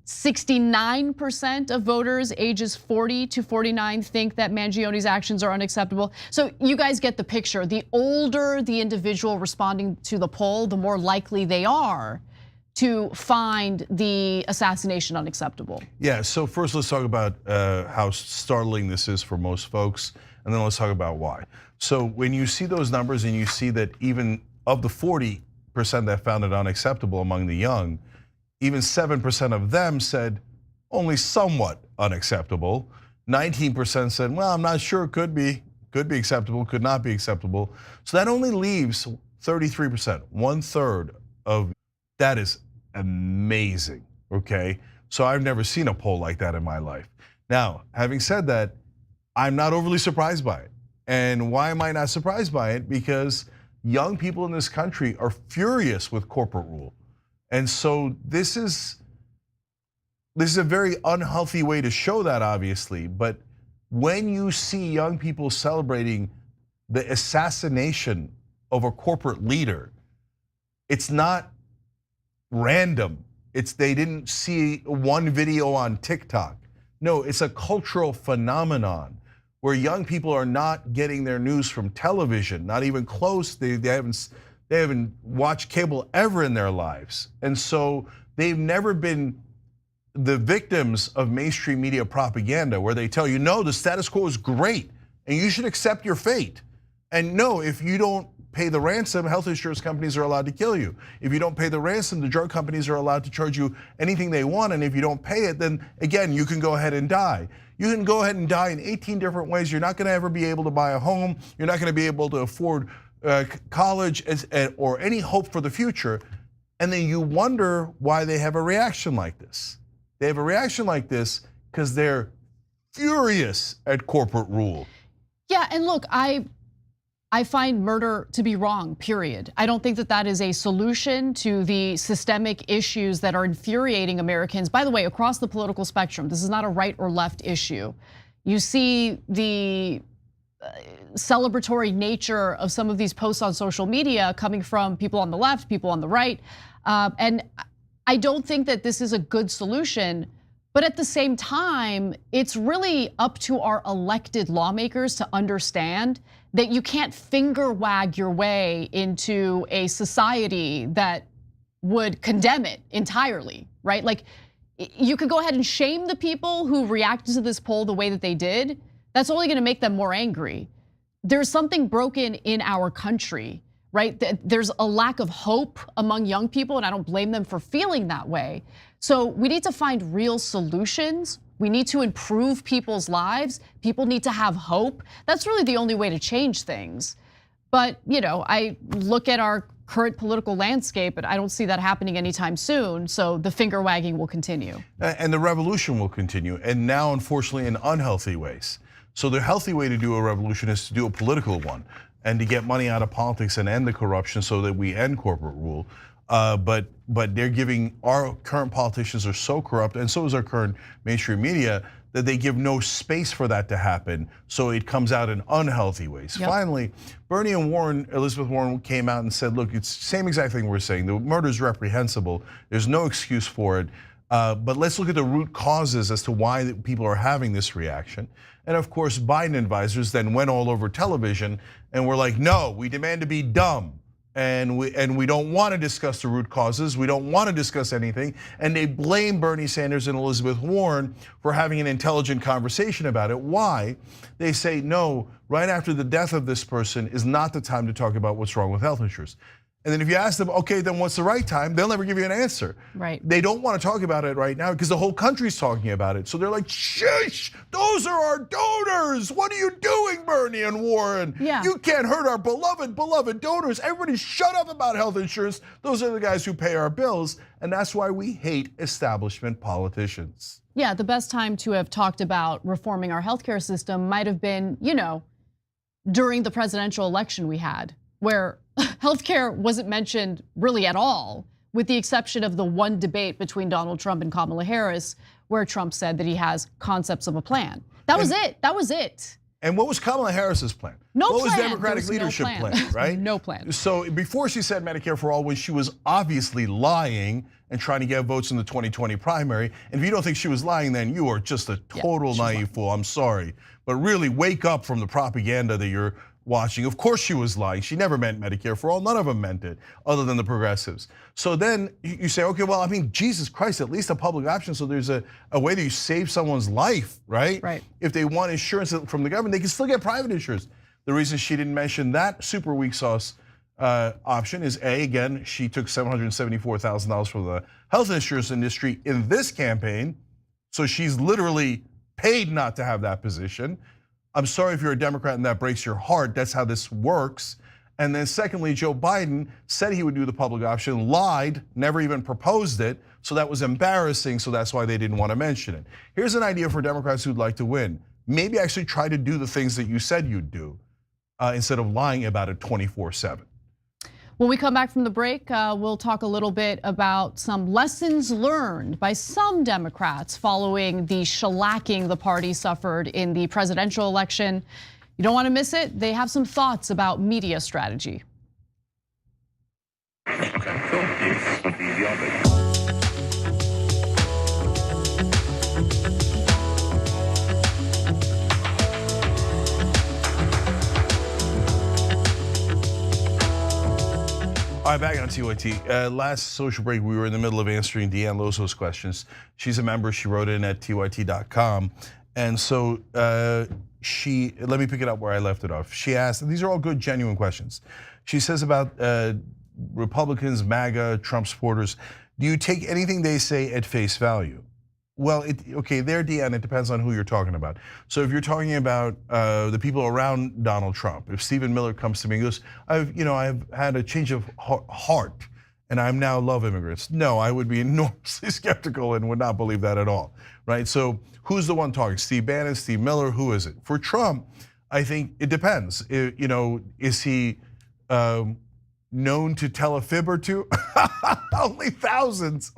69% of voters ages 40 to 49 think that Mangione's actions are unacceptable. So you guys get the picture. The older the individual responding to the poll, the more likely they are to find the assassination unacceptable. Yeah, so first let's talk about how startling this is for most folks, and then let's talk about why. So when you see those numbers and you see that even of the 40% that found it unacceptable among the young, even 7% of them said only somewhat unacceptable. 19% said, well, I'm not sure, could be acceptable, could not be acceptable. So that only leaves 33%, 1/3 of. That is amazing, okay? So I've never seen a poll like that in my life. Now, having said that, I'm not overly surprised by it. And why am I not surprised by it? Because young people in this country are furious with corporate rule. And so this is a very unhealthy way to show that, obviously. But when you see young people celebrating the assassination of a corporate leader, it's not random. They didn't see one video on TikTok. No, it's a cultural phenomenon where young people are not getting their news from television, not even close. They haven't watched cable ever in their lives. And so they've never been the victims of mainstream media propaganda where they tell you, no, the status quo is great and you should accept your fate. And no, if you don't pay the ransom, health insurance companies are allowed to kill you. If you don't pay the ransom, the drug companies are allowed to charge you anything they want. And if you don't pay it, then again, you can go ahead and die. You can go ahead and die in 18 different ways. You're not gonna ever be able to buy a home. You're not gonna be able to afford college or any hope for the future. And then you wonder why they have a reaction like this. They have a reaction like this because they're furious at corporate rule. Yeah, and look, I find murder to be wrong, period. I don't think that that is a solution to the systemic issues that are infuriating Americans. By the way, across the political spectrum, this is not a right or left issue. You see the celebratory nature of some of these posts on social media coming from people on the left, people on the right. And I don't think that this is a good solution. But at the same time, it's really up to our elected lawmakers to understand that you can't finger wag your way into a society that would condemn it entirely, right? Like, you could go ahead and shame the people who reacted to this poll the way that they did. That's only gonna make them more angry. There's something broken in our country, right? There's a lack of hope among young people, and I don't blame them for feeling that way. So we need to find real solutions. We need to improve people's lives. People need to have hope. That's really the only way to change things. But I look at our current political landscape, and I don't see that happening anytime soon. So the finger wagging will continue. And the revolution will continue, and now unfortunately in unhealthy ways. So the healthy way to do a revolution is to do a political one and to get money out of politics and end the corruption so that we end corporate rule. But they're giving, our current politicians are so corrupt, and so is our current mainstream media, that they give no space for that to happen. So it comes out in unhealthy ways. Yep. Finally, Bernie and Warren, Elizabeth Warren came out and said, look, it's the same exact thing we're saying. The murder is reprehensible. There's no excuse for it. But let's look at the root causes as to why people are having this reaction. And of course, Biden advisors then went all over television and were like, no, we demand to be dumb. And we don't want to discuss the root causes. We don't want to discuss anything. And they blame Bernie Sanders and Elizabeth Warren for having an intelligent conversation about it. Why? They say, no, right after the death of this person is not the time to talk about what's wrong with health insurance. And then if you ask them, okay, then what's the right time? They'll never give you an answer. Right. They don't want to talk about it right now because the whole country's talking about it. So they're like, shush, those are our donors. What are you doing, Bernie and Warren? Yeah. You can't hurt our beloved donors. Everybody shut up about health insurance. Those are the guys who pay our bills. And that's why we hate establishment politicians. Yeah, the best time to have talked about reforming our healthcare system might have been, during the presidential election we had, where healthcare wasn't mentioned really at all, with the exception of the one debate between Donald Trump and Kamala Harris, where Trump said that he has concepts of a plan. That was it. And what was Kamala Harris's plan? No plan. What was Democratic leadership plan, right? No plan. So before she said Medicare for all, when she was obviously lying and trying to get votes in the 2020 primary, and if you don't think she was lying, then you are just a total naive fool. I'm sorry, but really wake up from the propaganda that you're watching. Of course she was lying. She never meant Medicare for all. None of them meant it, other than the progressives. So then you say, okay, well, I mean, Jesus Christ, at least a public option. So there's a way that you save someone's life, right? Right. If they want insurance from the government, they can still get private insurance. The reason she didn't mention that super weak sauce option is again, she took $774,000 from the health insurance industry in this campaign. So she's literally paid not to have that position. I'm sorry if you're a Democrat and that breaks your heart, that's how this works. And then secondly, Joe Biden said he would do the public option, lied, never even proposed it. So that was embarrassing, so that's why they didn't want to mention it. Here's an idea for Democrats who'd like to win. Maybe actually try to do the things that you said you'd do instead of lying about it 24/7. When we come back from the break, we'll talk a little bit about some lessons learned by some Democrats following the shellacking the party suffered in the presidential election. You don't want to miss it. They have some thoughts about media strategy. Okay, cool. All right, back on TYT. Last social break, we were in the middle of answering Deanne Lozo's questions. She's a member, she wrote in at tyt.com. And so let me pick it up where I left it off. She asked, and these are all good, genuine questions. She says about Republicans, MAGA, Trump supporters, do you take anything they say at face value? Well, okay, there, Deanne, it depends on who you're talking about. So if you're talking about the people around Donald Trump, if Stephen Miller comes to me and goes, I've had a change of heart and I now love immigrants. No, I would be enormously skeptical and would not believe that at all, right? So who's the one talking? Steve Bannon, Steve Miller, who is it? For Trump, I think it depends. Is he known to tell a fib or two? Only thousands.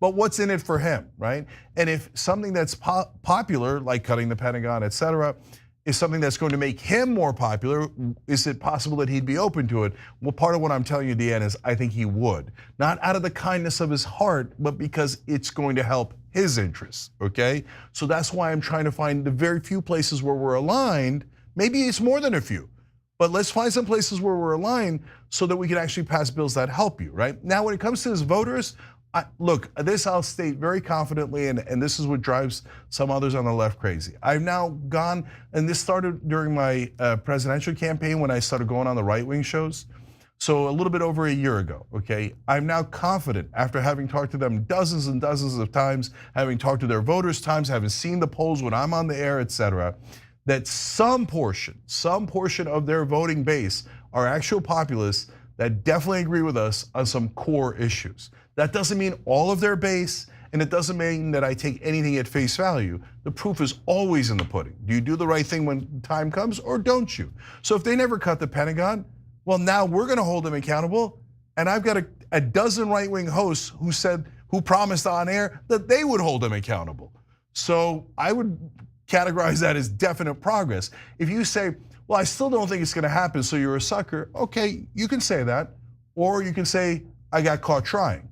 But what's in it for him, right? And if something that's popular, like cutting the Pentagon, et cetera, is something that's going to make him more popular, is it possible that he'd be open to it? Well, part of what I'm telling you, Deanne, is I think he would. Not out of the kindness of his heart, but because it's going to help his interests, okay? So that's why I'm trying to find the very few places where we're aligned, Maybe it's more than a few. But let's find some places where we're aligned so that we can actually pass bills that help you, right? Now, when it comes to his voters, look, this I'll state very confidently, and this is what drives some others on the left crazy. I've now gone, and this started during my presidential campaign when I started going on the right-wing shows. So a little bit over a year ago, okay? I'm now confident after having talked to them dozens and dozens of times, having talked to their voters times, having seen the polls when I'm on the air, etc., that some portion of their voting base are actual populists that definitely agree with us on some core issues. That doesn't mean all of their base, and it doesn't mean that I take anything at face value. The proof is always in the pudding. Do you do the right thing when time comes, or don't you? So if they never cut the Pentagon, well, now we're gonna hold them accountable, and I've got a dozen right-wing hosts who promised on air that they would hold them accountable. So I would categorize that as definite progress. If you say, well, I still don't think it's gonna happen, so you're a sucker, okay, you can say that, or you can say, I got caught trying.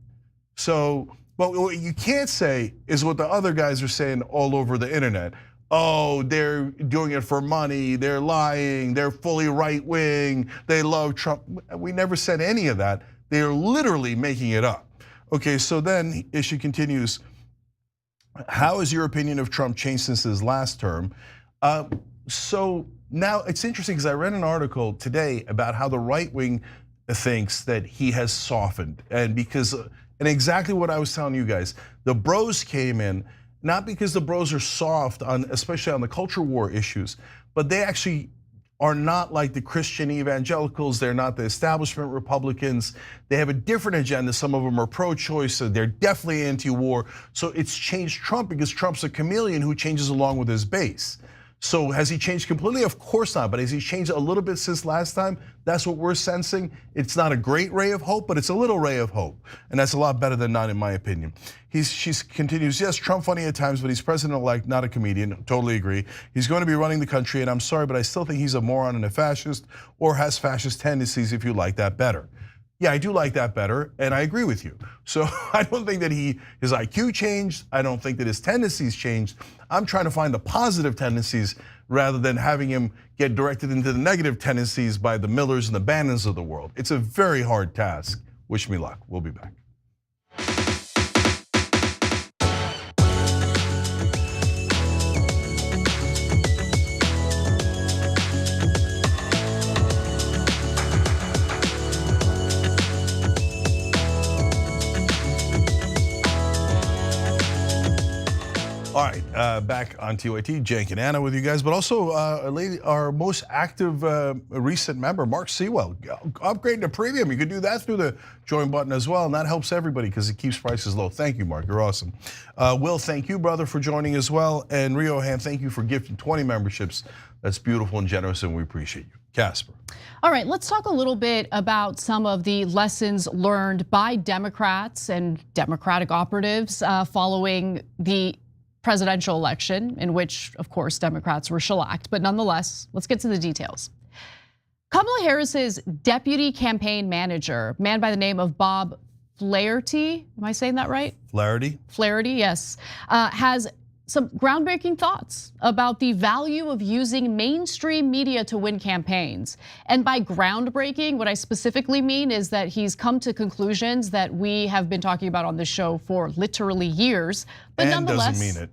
So, but what you can't say is what the other guys are saying all over the internet. Oh, they're doing it for money, they're lying, they're fully right-wing, they love Trump. We never said any of that. They're literally making it up. Okay, so then she continues, how has your opinion of Trump changed since his last term? So now it's interesting because I read an article today about how the right-wing thinks that he has softened, and exactly what I was telling you guys, the bros came in, not because the bros are soft on, especially on the culture war issues, but they actually are not like the Christian evangelicals, they're not the establishment Republicans, they have a different agenda, some of them are pro-choice, so they're definitely anti-war. So it's changed Trump because Trump's a chameleon who changes along with his base. So has he changed completely? Of course not, but has he changed a little bit since last time? That's what we're sensing. It's not a great ray of hope, but it's a little ray of hope. And that's a lot better than none in my opinion. She continues, yes, Trump funny at times, but he's president-elect, not a comedian, totally agree. He's going to be running the country, and I'm sorry, but I still think he's a moron and a fascist, or has fascist tendencies if you like that better. Yeah, I do like that better, and I agree with you. So I don't think that his IQ changed. I don't think that his tendencies changed. I'm trying to find the positive tendencies rather than having him get directed into the negative tendencies by the Millers and the Bannons of the world. It's a very hard task. Wish me luck. We'll be back. All right, back on TYT, Cenk and Anna with you guys, but also our most active recent member, Mark Sewell, upgrading to premium. You could do that through the join button as well, and that helps everybody because it keeps prices low. Thank you, Mark, you're awesome. Will, thank you, brother, for joining as well, and Riohan, thank you for gifting 20 memberships. That's beautiful and generous, and we appreciate you. Casper. All right, let's talk a little bit about some of the lessons learned by Democrats and Democratic operatives following the presidential election, in which, of course, Democrats were shellacked, but nonetheless, let's get to the details. Kamala Harris's deputy campaign manager, a man by the name of Bob Flaherty, am I saying that right? Flaherty? Flaherty, yes, has some groundbreaking thoughts about the value of using mainstream media to win campaigns. And by groundbreaking, what I specifically mean is that he's come to conclusions that we have been talking about on this show for literally years, but and nonetheless, doesn't mean it.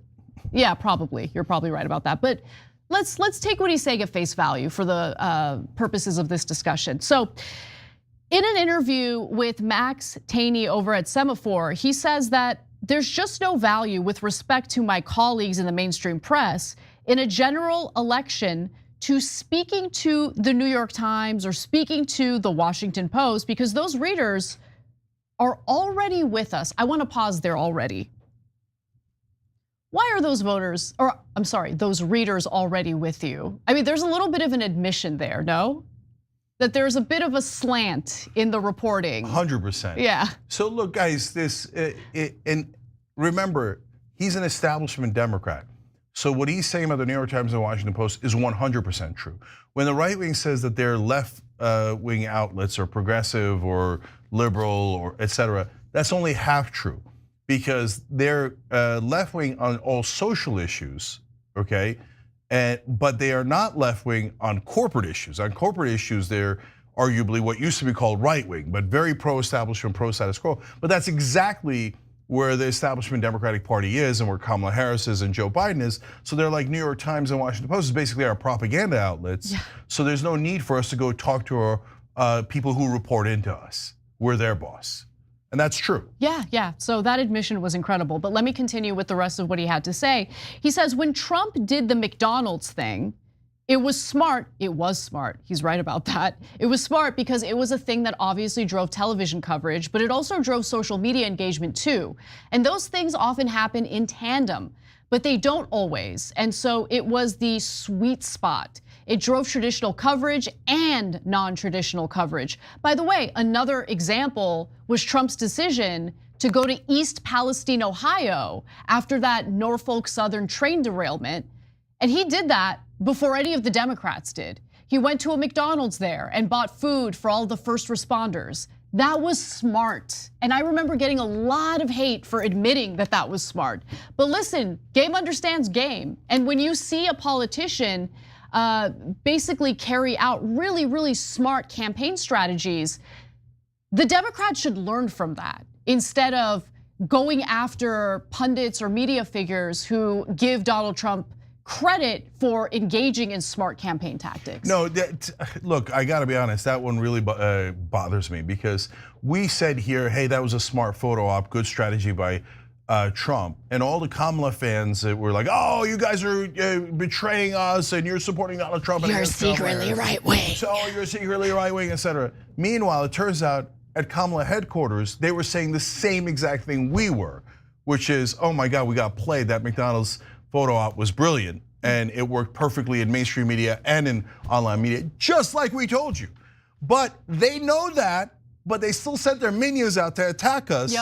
Yeah, probably. You're probably right about that. But let's take what he's saying at face value for the purposes of this discussion. So, in an interview with Max Taney over at Semaphore, he says that there's just no value with respect to my colleagues in the mainstream press in a general election to speaking to the New York Times or speaking to the Washington Post, because those readers are already with us. I want to pause there already. Why are those voters, or I'm sorry, those readers already with you? I mean, there's a little bit of an admission there, no? That there's a bit of a slant in the reporting. 100%. Yeah. So look, guys, and remember, he's an establishment Democrat. So what he's saying about the New York Times and the Washington Post is 100% true. When the right wing says that they're left wing outlets or progressive or liberal or et cetera, that's only half true, because they're left wing on all social issues, okay? But they are not left-wing on corporate issues. On corporate issues, they're arguably what used to be called right-wing, but very pro-establishment, pro-status quo. But that's exactly where the establishment Democratic Party is and where Kamala Harris is and Joe Biden is. So they're like New York Times and Washington Post is basically our propaganda outlets. Yeah. So there's no need for us to go talk to our people who report into us. We're their boss. And that's true. Yeah. So that admission was incredible. But let me continue with the rest of what he had to say. He says, when Trump did the McDonald's thing, it was smart. It was smart. He's right about that. It was smart because it was a thing that obviously drove television coverage, but it also drove social media engagement too. And those things often happen in tandem, but they don't always. And so it was the sweet spot. It drove traditional coverage and non-traditional coverage. By the way, another example was Trump's decision to go to East Palestine, Ohio after that Norfolk Southern train derailment. And he did that before any of the Democrats did. He went to a McDonald's there and bought food for all the first responders. That was smart. And I remember getting a lot of hate for admitting that that was smart. But listen, game understands game. And when you see a politician basically carry out really, really smart campaign strategies, the Democrats should learn from that instead of going after pundits or media figures who give Donald Trump credit for engaging in smart campaign tactics. No, look, I gotta be honest, that one really bothers me because we said here, hey, that was a smart photo op, good strategy by Trump. And all the Kamala fans that were like, oh, you guys are betraying us and you're supporting Donald Trump. You're secretly right-wing. So you're secretly right-wing, etc. Meanwhile, it turns out at Kamala headquarters, they were saying the same exact thing we were, which is, oh my God, we got played. That McDonald's photo op was brilliant and it worked perfectly in mainstream media and in online media, just like we told you. But they know that, but they still sent their minions out to attack us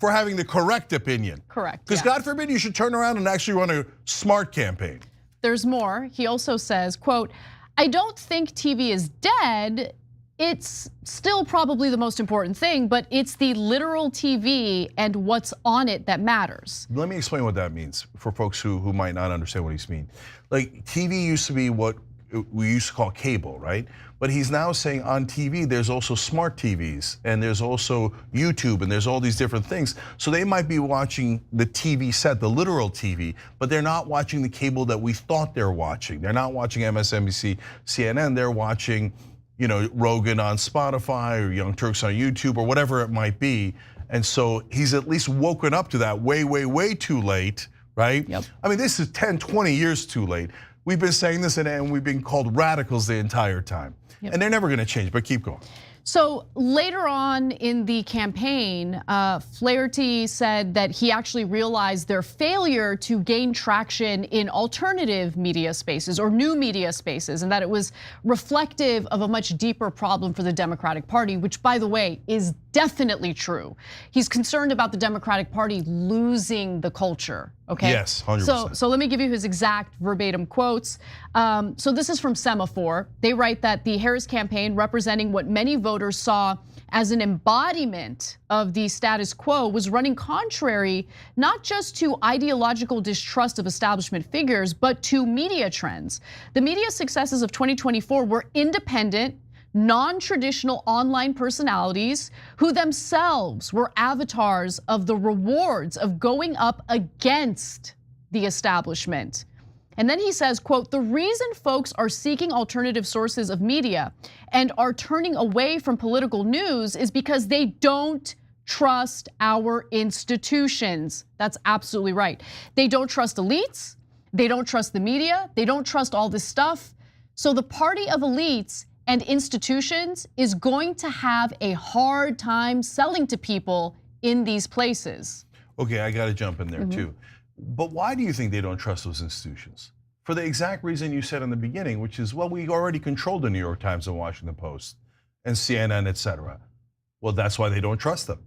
for having the correct opinion. Correct. Because God forbid you should turn around and actually run a smart campaign. There's more. He also says, quote, I don't think TV is dead. It's still probably the most important thing, but it's the literal TV and what's on it that matters. Let me explain what that means for folks who might not understand what he's mean. Like TV used to be what we used to call cable, right? But he's now saying on TV, there's also smart TVs and there's also YouTube and there's all these different things. So they might be watching the TV set, the literal TV, but they're not watching the cable that we thought they're watching. They're not watching MSNBC, CNN, they're watching Rogan on Spotify or Young Turks on YouTube or whatever it might be. And so he's at least woken up to that way too late, right? Yep. I mean, this is 10, 20 years too late. We've been saying this and we've been called radicals the entire time. Yep. And they're never gonna change, but keep going. So later on in the campaign, Flaherty said that he actually realized their failure to gain traction in alternative media spaces or new media spaces, and that it was reflective of a much deeper problem for the Democratic Party, which, by the way, is definitely true. He's concerned about the Democratic Party losing the culture. Okay. Yes, 100%. So let me give you his exact verbatim quotes. So this is from Semaphore. They write that the Harris campaign, representing what many voters saw as an embodiment of the status quo, was running contrary not just to ideological distrust of establishment figures, but to media trends. The media successes of 2024 were independent, non-traditional online personalities who themselves were avatars of the rewards of going up against the establishment. And then he says, quote, the reason folks are seeking alternative sources of media and are turning away from political news is because they don't trust our institutions. That's absolutely right. They don't trust elites. They don't trust the media. They don't trust all this stuff. So the party of elites and institutions is going to have a hard time selling to people in these places. Okay, I gotta jump in there too. But why do you think they don't trust those institutions? For the exact reason you said in the beginning, which is, well, we already control the New York Times and Washington Post and CNN, etc. Well, that's why they don't trust them.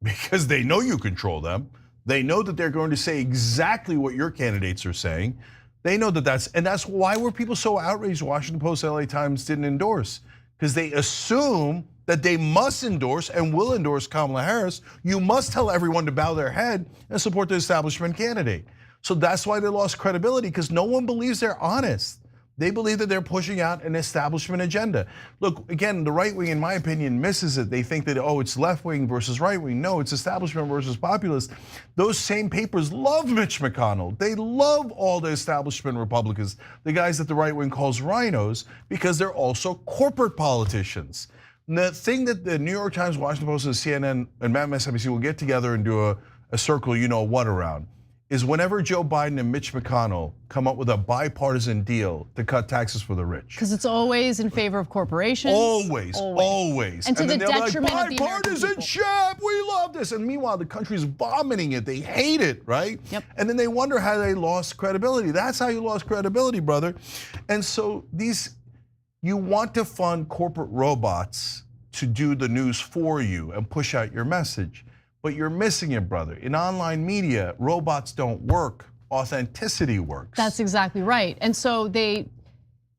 Because they know you control them. They know that they're going to say exactly what your candidates are saying. They know that that's why were people so outraged Washington Post, LA Times didn't endorse? Because they assume that they must endorse and will endorse Kamala Harris. You must tell everyone to bow their head and support the establishment candidate. So that's why they lost credibility, because no one believes they're honest. They believe that they're pushing out an establishment agenda. Look, again, the right wing, in my opinion, misses it. They think that, oh, it's left wing versus right wing. No, it's establishment versus populist. Those same papers love Mitch McConnell. They love all the establishment Republicans, the guys that the right wing calls rhinos, because they're also corporate politicians. And the thing that the New York Times, Washington Post, and CNN and MSNBC will get together and do a circle, you know what, around, is whenever Joe Biden and Mitch McConnell come up with a bipartisan deal to cut taxes for the rich. Because it's always in favor of corporations. Always. And to the detriment like, of the American people. bipartisanship, we love this. And meanwhile, the country's vomiting it. They hate it, right? Yep. And then they wonder how they lost credibility. That's how you lost credibility, brother. And so you want to fund corporate robots to do the news for you and push out your message. But you're missing it, brother. In online media, robots don't work. Authenticity works. That's exactly right. And so they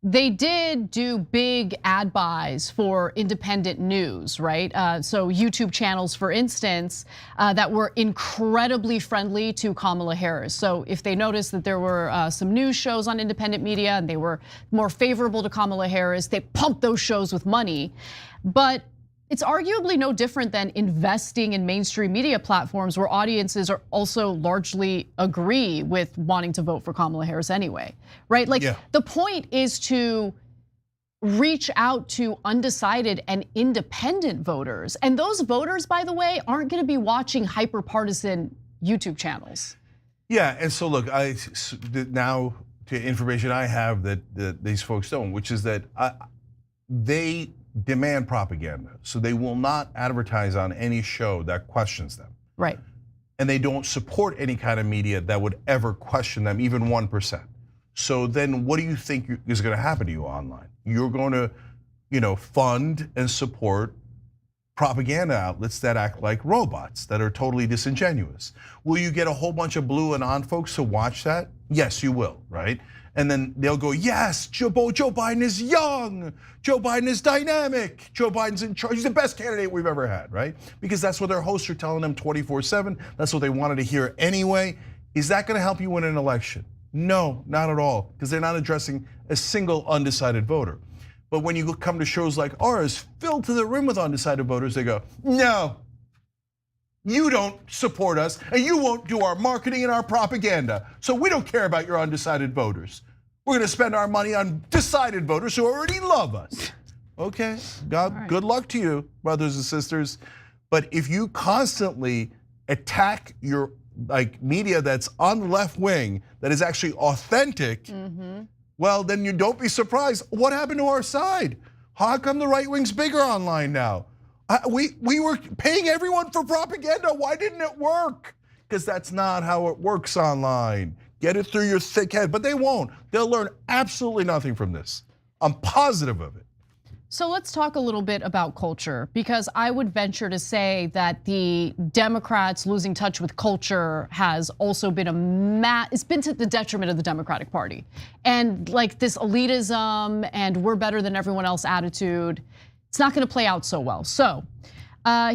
did do big ad buys for independent news, right? So YouTube channels, for instance, that were incredibly friendly to Kamala Harris. So if they noticed that there were some news shows on independent media and they were more favorable to Kamala Harris, they pumped those shows with money. But it's arguably no different than investing in mainstream media platforms where audiences are also largely agree with wanting to vote for Kamala Harris anyway, right? Like the point is to reach out to undecided and independent voters. And those voters, by the way, aren't gonna be watching hyper-partisan YouTube channels. Yeah, and so look, now to information I have that these folks don't, which is that they demand propaganda. So they will not advertise on any show that questions them. Right. And they don't support any kind of media that would ever question them, even 1%. So then what do you think is gonna happen to you online? You're going to, fund and support propaganda outlets that act like robots, that are totally disingenuous. Will you get a whole bunch of blue and on folks to watch that? Yes, you will, right? And then they'll go, yes, Joe Biden is young, Joe Biden is dynamic, Joe Biden's in charge, he's the best candidate we've ever had, right? Because that's what their hosts are telling them 24/7, that's what they wanted to hear anyway. Is that gonna help you win an election? No, not at all, because they're not addressing a single undecided voter. But when you come to shows like ours, filled to the rim with undecided voters, they go, no, you don't support us and you won't do our marketing and our propaganda. So we don't care about your undecided voters. We're gonna spend our money on decided voters who already love us. Okay, good luck to you, brothers and sisters. But if you constantly attack your media that's on the left wing, that is actually authentic, well, then you don't be surprised. What happened to our side? How come the right wing's bigger online now? We were paying everyone for propaganda. Why didn't it work? Because that's not how it works online. Get it through your thick head, but they won't. They'll learn absolutely nothing from this. I'm positive of it. So let's talk a little bit about culture, because I would venture to say that the Democrats losing touch with culture has also been it's been to the detriment of the Democratic Party. And like this elitism and we're better than everyone else attitude, it's not gonna play out so well. So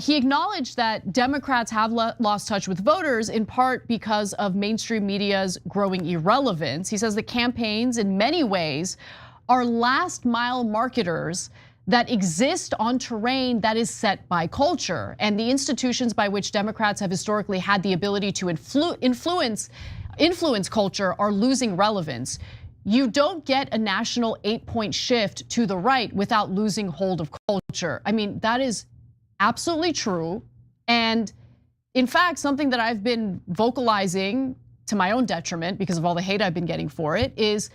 he acknowledged that Democrats have lost touch with voters in part because of mainstream media's growing irrelevance. He says that campaigns in many ways are last mile marketers that exist on terrain that is set by culture. And the institutions by which Democrats have historically had the ability to influence culture are losing relevance. You don't get a national 8-point shift to the right without losing hold of culture. I mean, that is absolutely true. And in fact, something that I've been vocalizing to my own detriment because of all the hate I've been getting for it is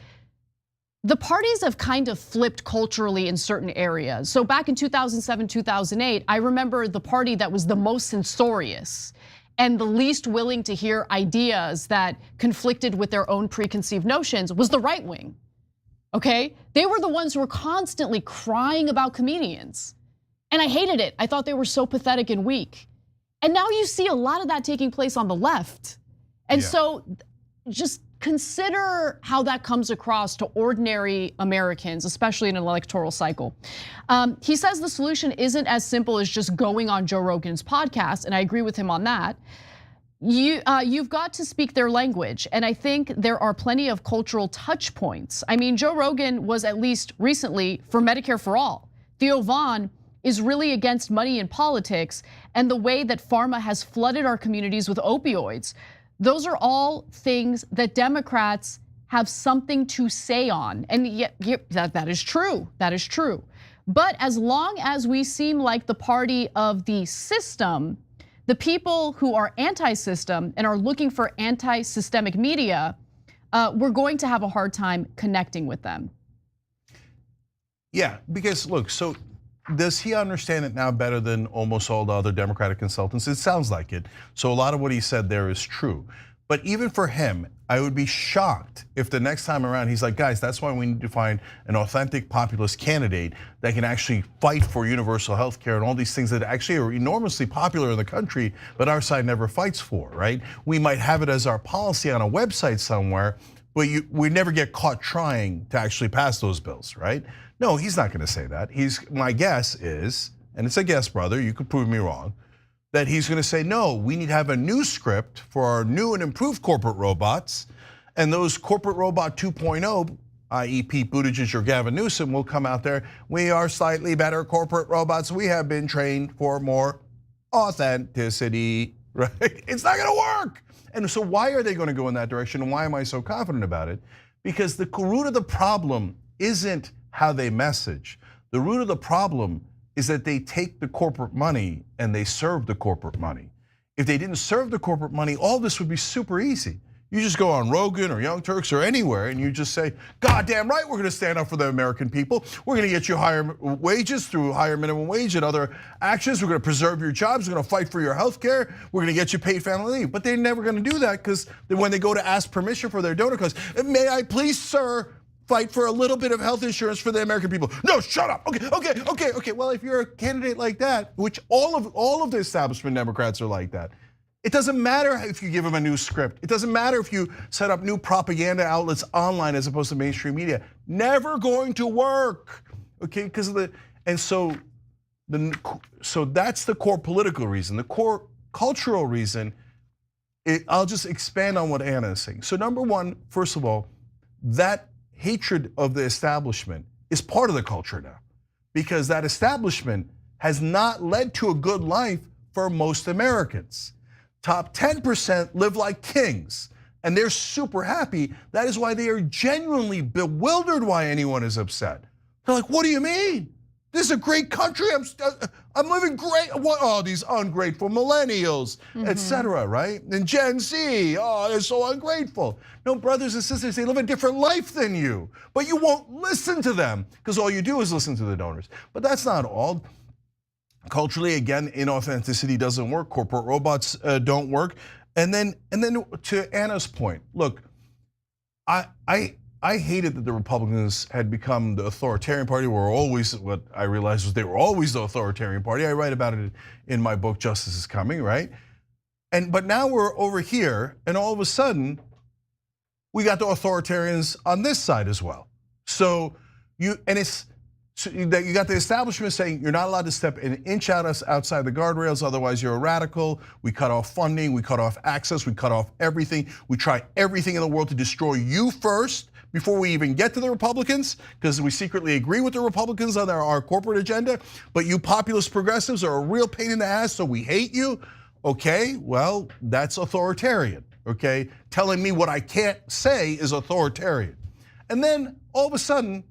the parties have kind of flipped culturally in certain areas. So back in 2007, 2008, I remember the party that was the most censorious and the least willing to hear ideas that conflicted with their own preconceived notions was the right wing, okay? They were the ones who were constantly crying about comedians. And I hated it. I thought they were so pathetic and weak. And now you see a lot of that taking place on the left. And so just consider how that comes across to ordinary Americans, especially in an electoral cycle. He says the solution isn't as simple as just going on Joe Rogan's podcast, and I agree with him on that. You've got to speak their language, and I think there are plenty of cultural touch points. I mean, Joe Rogan was at least recently for Medicare for all. Theo Vaughn is really against money in politics and the way that pharma has flooded our communities with opioids. Those are all things that Democrats have something to say on, and yet that is true. That is true. But as long as we seem like the party of the system, the people who are anti-system and are looking for anti-systemic media, we're going to have a hard time connecting with them. Yeah, because look, so does he understand it now better than almost all the other Democratic consultants? It sounds like it. So a lot of what he said there is true. But even for him, I would be shocked if the next time around he's like, guys, that's why we need to find an authentic populist candidate that can actually fight for universal health care and all these things that actually are enormously popular in the country, but our side never fights for, right? We might have it as our policy on a website somewhere, but we never get caught trying to actually pass those bills, right? No, he's not gonna say that. My guess is, and it's a guess, brother, you could prove me wrong, that he's gonna say, no, we need to have a new script for our new and improved corporate robots, and those corporate robot 2.0, i.e. Pete Buttigieg or Gavin Newsom, will come out there. We are slightly better corporate robots. We have been trained for more authenticity, right? It's not gonna work. And so why are they gonna go in that direction, and why am I so confident about it? Because the root of the problem isn't how they message. The root of the problem is that they take the corporate money and they serve the corporate money. If they didn't serve the corporate money, all this would be super easy. You just go on Rogan or Young Turks or anywhere and you just say, God damn right, we're gonna stand up for the American people. We're gonna get you higher wages through higher minimum wage and other actions. We're gonna preserve your jobs. We're gonna fight for your health care. We're gonna get you paid family leave. But they're never gonna do that because when they go to ask permission for their donor cause, may I please, sir, fight for a little bit of health insurance for the American people. No, shut up. Okay. Well, if you're a candidate like that, which all of the establishment Democrats are like that, it doesn't matter if you give them a new script. It doesn't matter if you set up new propaganda outlets online as opposed to mainstream media. Never going to work, okay? Because of so that's the core political reason. The core cultural reason, I'll just expand on what Anna is saying. So number one, first of all, that hatred of the establishment is part of the culture now, because that establishment has not led to a good life for most Americans. Top 10% live like kings, and they're super happy. That is why they are genuinely bewildered why anyone is upset. They're like, what do you mean? This is a great country, I'm living great. What, oh, these ungrateful millennials, etc., right? And Gen Z, oh, they're so ungrateful. No, brothers and sisters, they live a different life than you, but you won't listen to them because all you do is listen to the donors. But that's not all. Culturally, again, inauthenticity doesn't work. Corporate robots don't work. And then to Anna's point, look, I hated that the Republicans had become the authoritarian party. What I realized was they were always the authoritarian party. I write about it in my book, Justice is Coming, right? But now we're over here, and all of a sudden, we got the authoritarians on this side as well. So you got the establishment saying you're not allowed to step an inch outside the guardrails, otherwise you're a radical. We cut off funding, we cut off access, we cut off everything. We try everything in the world to destroy you first before we even get to the Republicans, because we secretly agree with the Republicans on our corporate agenda. But you populist progressives are a real pain in the ass, so we hate you. Okay, well, that's authoritarian, okay? Telling me what I can't say is authoritarian. And then all of a sudden,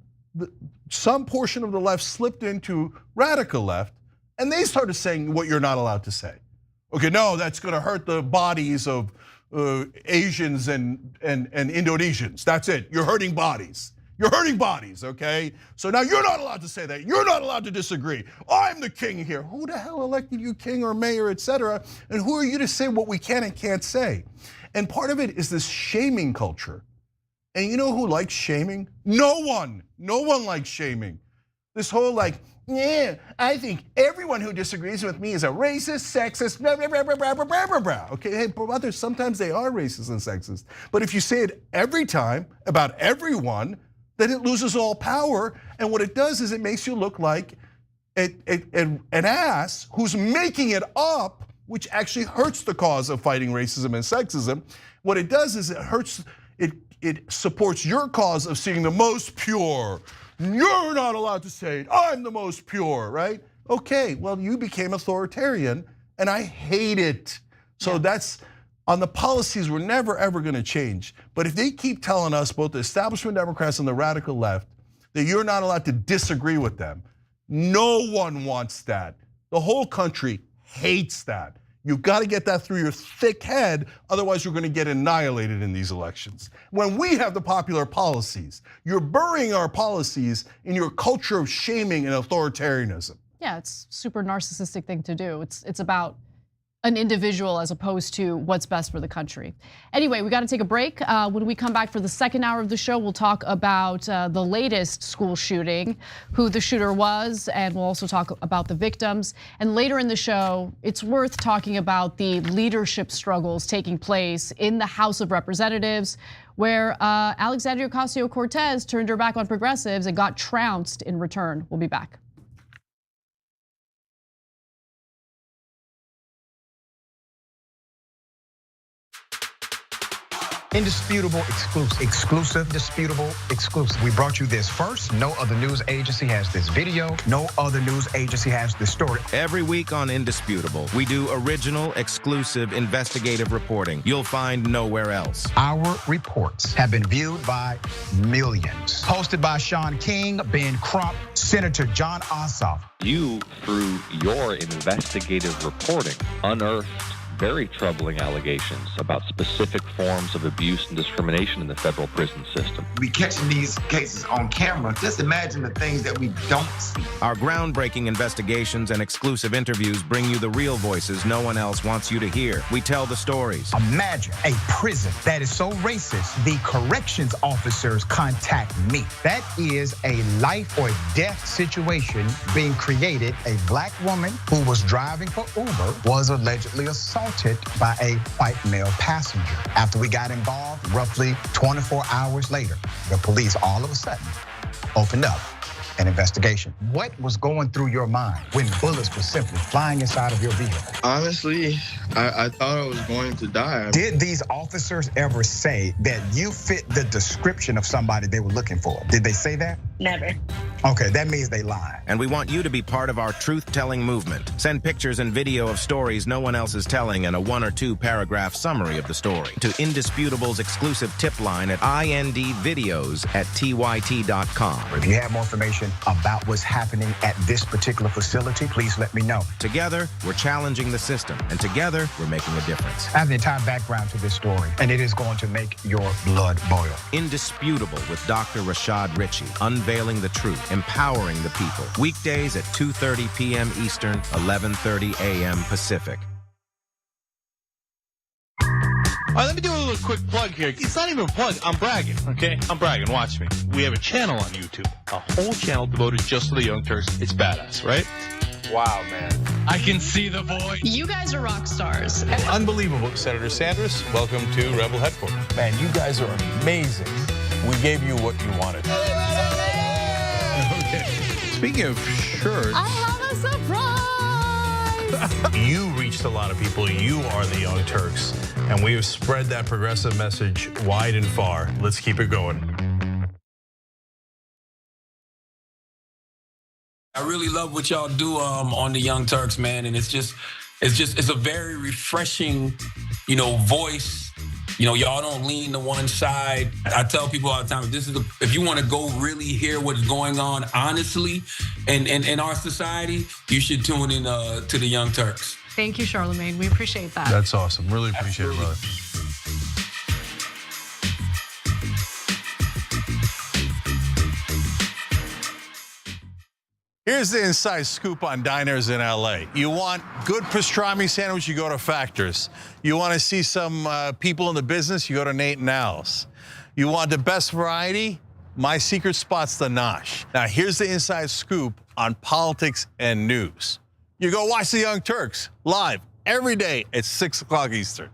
some portion of the left slipped into radical left, and they started saying what you're not allowed to say. Okay, no, that's gonna hurt the bodies of Asians and Indonesians. That's it, you're hurting bodies. You're hurting bodies, okay? So now you're not allowed to say that. You're not allowed to disagree. I'm the king here. Who the hell elected you king or mayor, etc.? And who are you to say what we can and can't say? And part of it is this shaming culture. And you know who likes shaming? No one likes shaming. This whole like, yeah, I think everyone who disagrees with me is a racist, sexist, blah, blah, blah, blah, blah, blah, blah, blah. Okay, hey, brothers, sometimes they are racist and sexist. But if you say it every time about everyone, then it loses all power. And what it does is it makes you look like an ass who's making it up which actually hurts the cause of fighting racism and sexism. What it does is it supports your cause of seeing the most pure. You're not allowed to say it, I'm the most pure, right? Okay, well, you became authoritarian, and I hate it. So that's, on the policies, we're never ever gonna change. But if they keep telling us, both the establishment Democrats and the radical left, that you're not allowed to disagree with them, no one wants that. The whole country hates that. You've got to get that through your thick head, otherwise you're going to get annihilated in these elections. When we have the popular policies, you're burying our policies in your culture of shaming and authoritarianism. Yeah, it's a super narcissistic thing to do. It's about an individual as opposed to what's best for the country. Anyway, we got to take a break. When we come back for the second hour of the show, we'll talk about the latest school shooting, who the shooter was, and we'll also talk about the victims. And later in the show, it's worth talking about the leadership struggles taking place in the House of Representatives, where Alexandria Ocasio-Cortez turned her back on progressives and got trounced in return. We'll be back. Indisputable, exclusive, disputable, exclusive. We brought you this first. No other news agency has this video. No other news agency has this story. Every week on Indisputable, we do original, exclusive, investigative reporting you'll find nowhere else. Our reports have been viewed by millions. Hosted by Sean King, Ben Crump, Senator John Ossoff. You, through your investigative reporting, unearthed very troubling allegations about specific forms of abuse and discrimination in the federal prison system. We catching these cases on camera. Just imagine the things that we don't see. Our groundbreaking investigations and exclusive interviews bring you the real voices no one else wants you to hear. We tell the stories. Imagine a prison that is so racist, the corrections officers contact me. That is a life or death situation being created. A black woman who was driving for Uber was allegedly assaulted by a white male passenger. After we got involved, roughly 24 hours later, the police all of a sudden opened up an investigation. What was going through your mind when bullets were simply flying inside of your vehicle? Honestly, I thought I was going to die. Did these officers ever say that you fit the description of somebody they were looking for? Did they say that? Never. Okay, that means they lied. And we want you to be part of our truth-telling movement. Send pictures and video of stories no one else is telling and a 1 or 2 paragraph summary of the story to Indisputable's exclusive tip line at indvideos@tyt.com. If you have more information about what's happening at this particular facility, please let me know. Together, we're challenging the system, and together, we're making a difference. I have the entire background to this story, and it is going to make your blood boil. Indisputable with Dr. Rashad Ritchie, unveiling the truth, empowering the people. Weekdays at 2:30 p.m. Eastern, 11:30 a.m. Pacific. All right, let me do a little quick plug here. It's not even a plug, I'm bragging, okay? I'm bragging, watch me. We have a channel on YouTube, a whole channel devoted just to the Young Turks. It's badass, right? Wow, man. I can see the voice. You guys are rock stars. Unbelievable. Senator Sanders, welcome to Rebel Headquarters. Man, you guys are amazing. We gave you what you wanted. Okay. Speaking of shirts, I have a surprise. You reached a lot of people. You are the Young Turks. And we have spread that progressive message wide and far. Let's keep it going. I really love what y'all do on the Young Turks, man. And it's a very refreshing, voice. Y'all don't lean to one side. I tell people all the time, if you want to go really hear what's going on honestly in our society, you should tune in to the Young Turks. Thank you, Charlemagne. We appreciate that. That's awesome. Really appreciate it, brother. Here's the inside scoop on diners in LA. You want good pastrami sandwich, you go to Factors. You want to see some people in the business, you go to Nate and Al's. You want the best variety? My secret spot's the Nosh. Now here's the inside scoop on politics and news. You go watch the Young Turks live every day at 6 o'clock Eastern.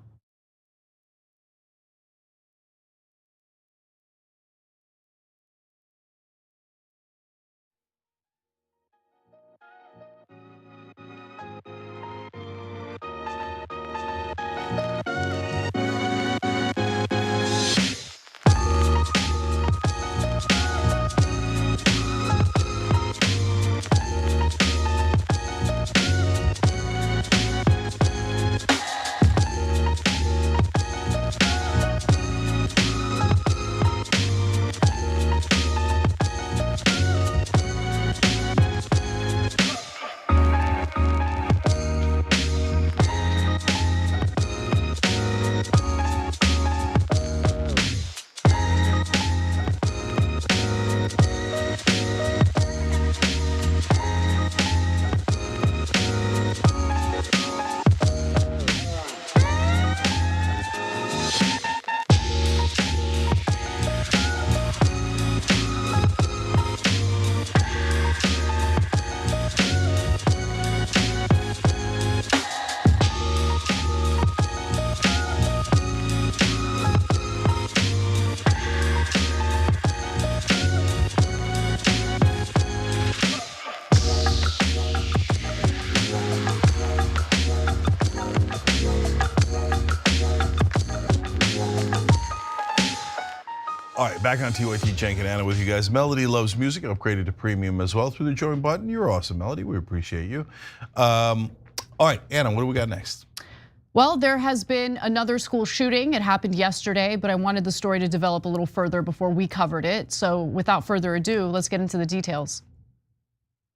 back on TYT, Cenk and Anna with you guys. Melody loves music, upgraded to premium as well through the join button. You're awesome, Melody. We appreciate you. All right, Anna, what do we got next? Well, there has been another school shooting. It happened yesterday, but I wanted the story to develop a little further before we covered it. So without further ado, let's get into the details.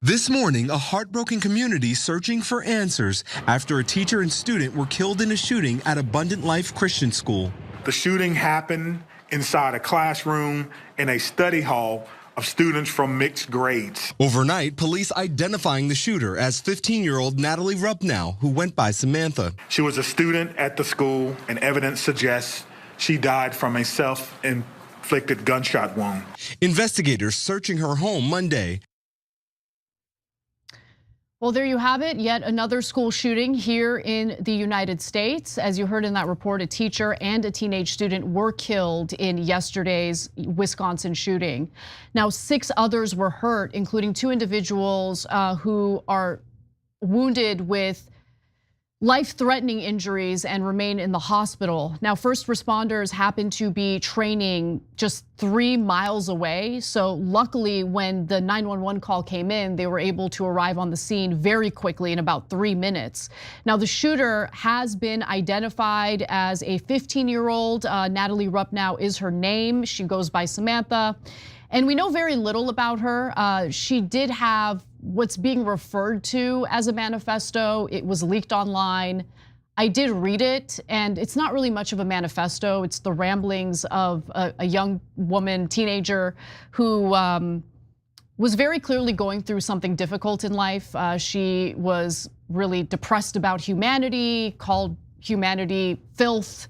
This morning, a heartbroken community searching for answers after a teacher and student were killed in a shooting at Abundant Life Christian School. The shooting happened inside a classroom in a study hall of students from mixed grades. Overnight, police identifying the shooter as 15-year-old Natalie Rupnow, who went by Samantha. She was a student at the school, and evidence suggests she died from a self-inflicted gunshot wound. Investigators searching her home Monday. Well, there you have it, yet another school shooting here in the United States. As you heard in that report, a teacher and a teenage student were killed in yesterday's Wisconsin shooting. Now, 6 others were hurt, including 2 individuals who are wounded with life-threatening injuries and remain in the hospital. Now, first responders happen to be training just 3 miles away. So luckily, when the 911 call came in, they were able to arrive on the scene very quickly in about 3 minutes. Now, the shooter has been identified as a 15-year-old. Natalie Rupnow is her name. She goes by Samantha. And we know very little about her. She did have what's being referred to as a manifesto. It was leaked online. I did read it, and it's not really much of a manifesto. It's the ramblings of a young woman, teenager, who was very clearly going through something difficult in life. She was really depressed about humanity, called humanity filth.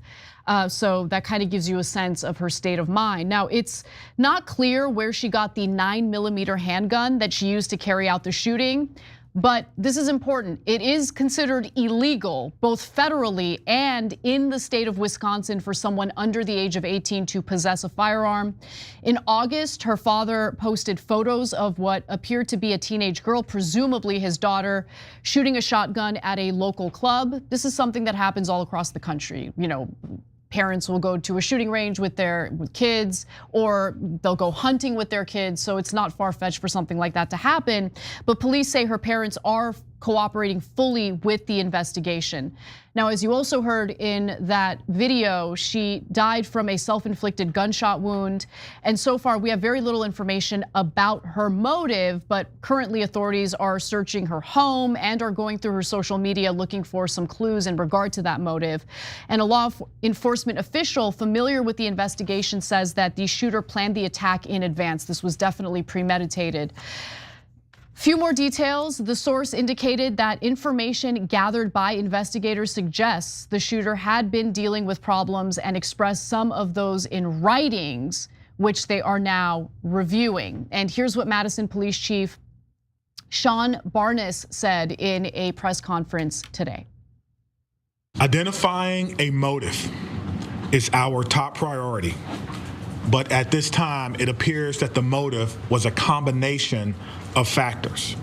So that kind of gives you a sense of her state of mind. Now, it's not clear where she got the 9mm handgun that she used to carry out the shooting, but this is important. It is considered illegal, both federally and in the state of Wisconsin, for someone under the age of 18 to possess a firearm. In August, her father posted photos of what appeared to be a teenage girl, presumably his daughter, shooting a shotgun at a local club. This is something that happens all across the country. You know, parents will go to a shooting range with their kids, or they'll go hunting with their kids. So it's not far-fetched for something like that to happen. But police say her parents are cooperating fully with the investigation. Now, as you also heard in that video, she died from a self-inflicted gunshot wound. And so far, we have very little information about her motive, but currently authorities are searching her home and are going through her social media looking for some clues in regard to that motive. And a law enforcement official familiar with the investigation says that the shooter planned the attack in advance. This was definitely premeditated. Few more details. The source indicated that information gathered by investigators suggests the shooter had been dealing with problems and expressed some of those in writings, which they are now reviewing. And here's what Madison Police Chief Sean Barnes said in a press conference today. Identifying a motive is our top priority. But at this time, it appears that the motive was a combination of factors.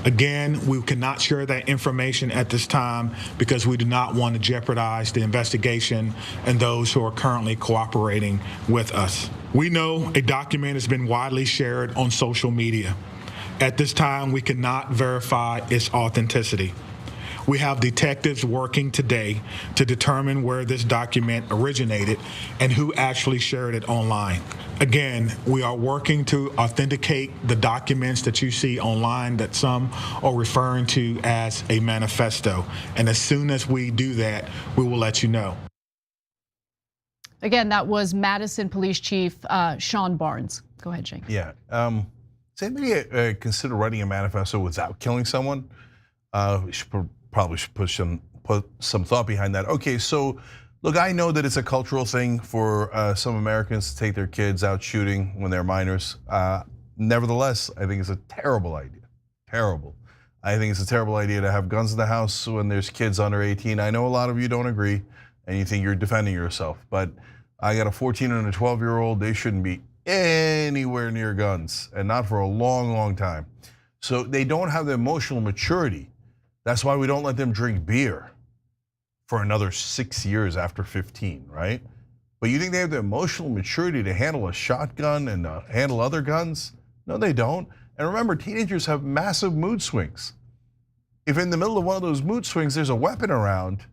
Again, we cannot share that information at this time because we do not want to jeopardize the investigation and those who are currently cooperating with us. We know a document has been widely shared on social media. At this time, we cannot verify its authenticity. We have detectives working today to determine where this document originated and who actually shared it online. Again, we are working to authenticate the documents that you see online that some are referring to as a manifesto. And as soon as we do that, we will let you know. Again, that was Madison Police Chief Sean Barnes. Go ahead, Cenk. Yeah, does anybody consider writing a manifesto without killing someone? We should probably should put some thought behind that. Okay, so look, I know that it's a cultural thing for some Americans to take their kids out shooting when they're minors. Nevertheless, I think it's a terrible idea. Terrible. I think it's a terrible idea to have guns in the house when there's kids under 18. I know a lot of you don't agree and you think you're defending yourself, but I got a 14 and a 12-year-old. They shouldn't be anywhere near guns, and not for a long, long time. So they don't have the emotional maturity. That's why we don't let them drink beer for another 6 years after 15, right? But you think they have the emotional maturity to handle a shotgun and handle other guns? No, they don't. And remember, teenagers have massive mood swings. If in the middle of one of those mood swings there's a weapon around,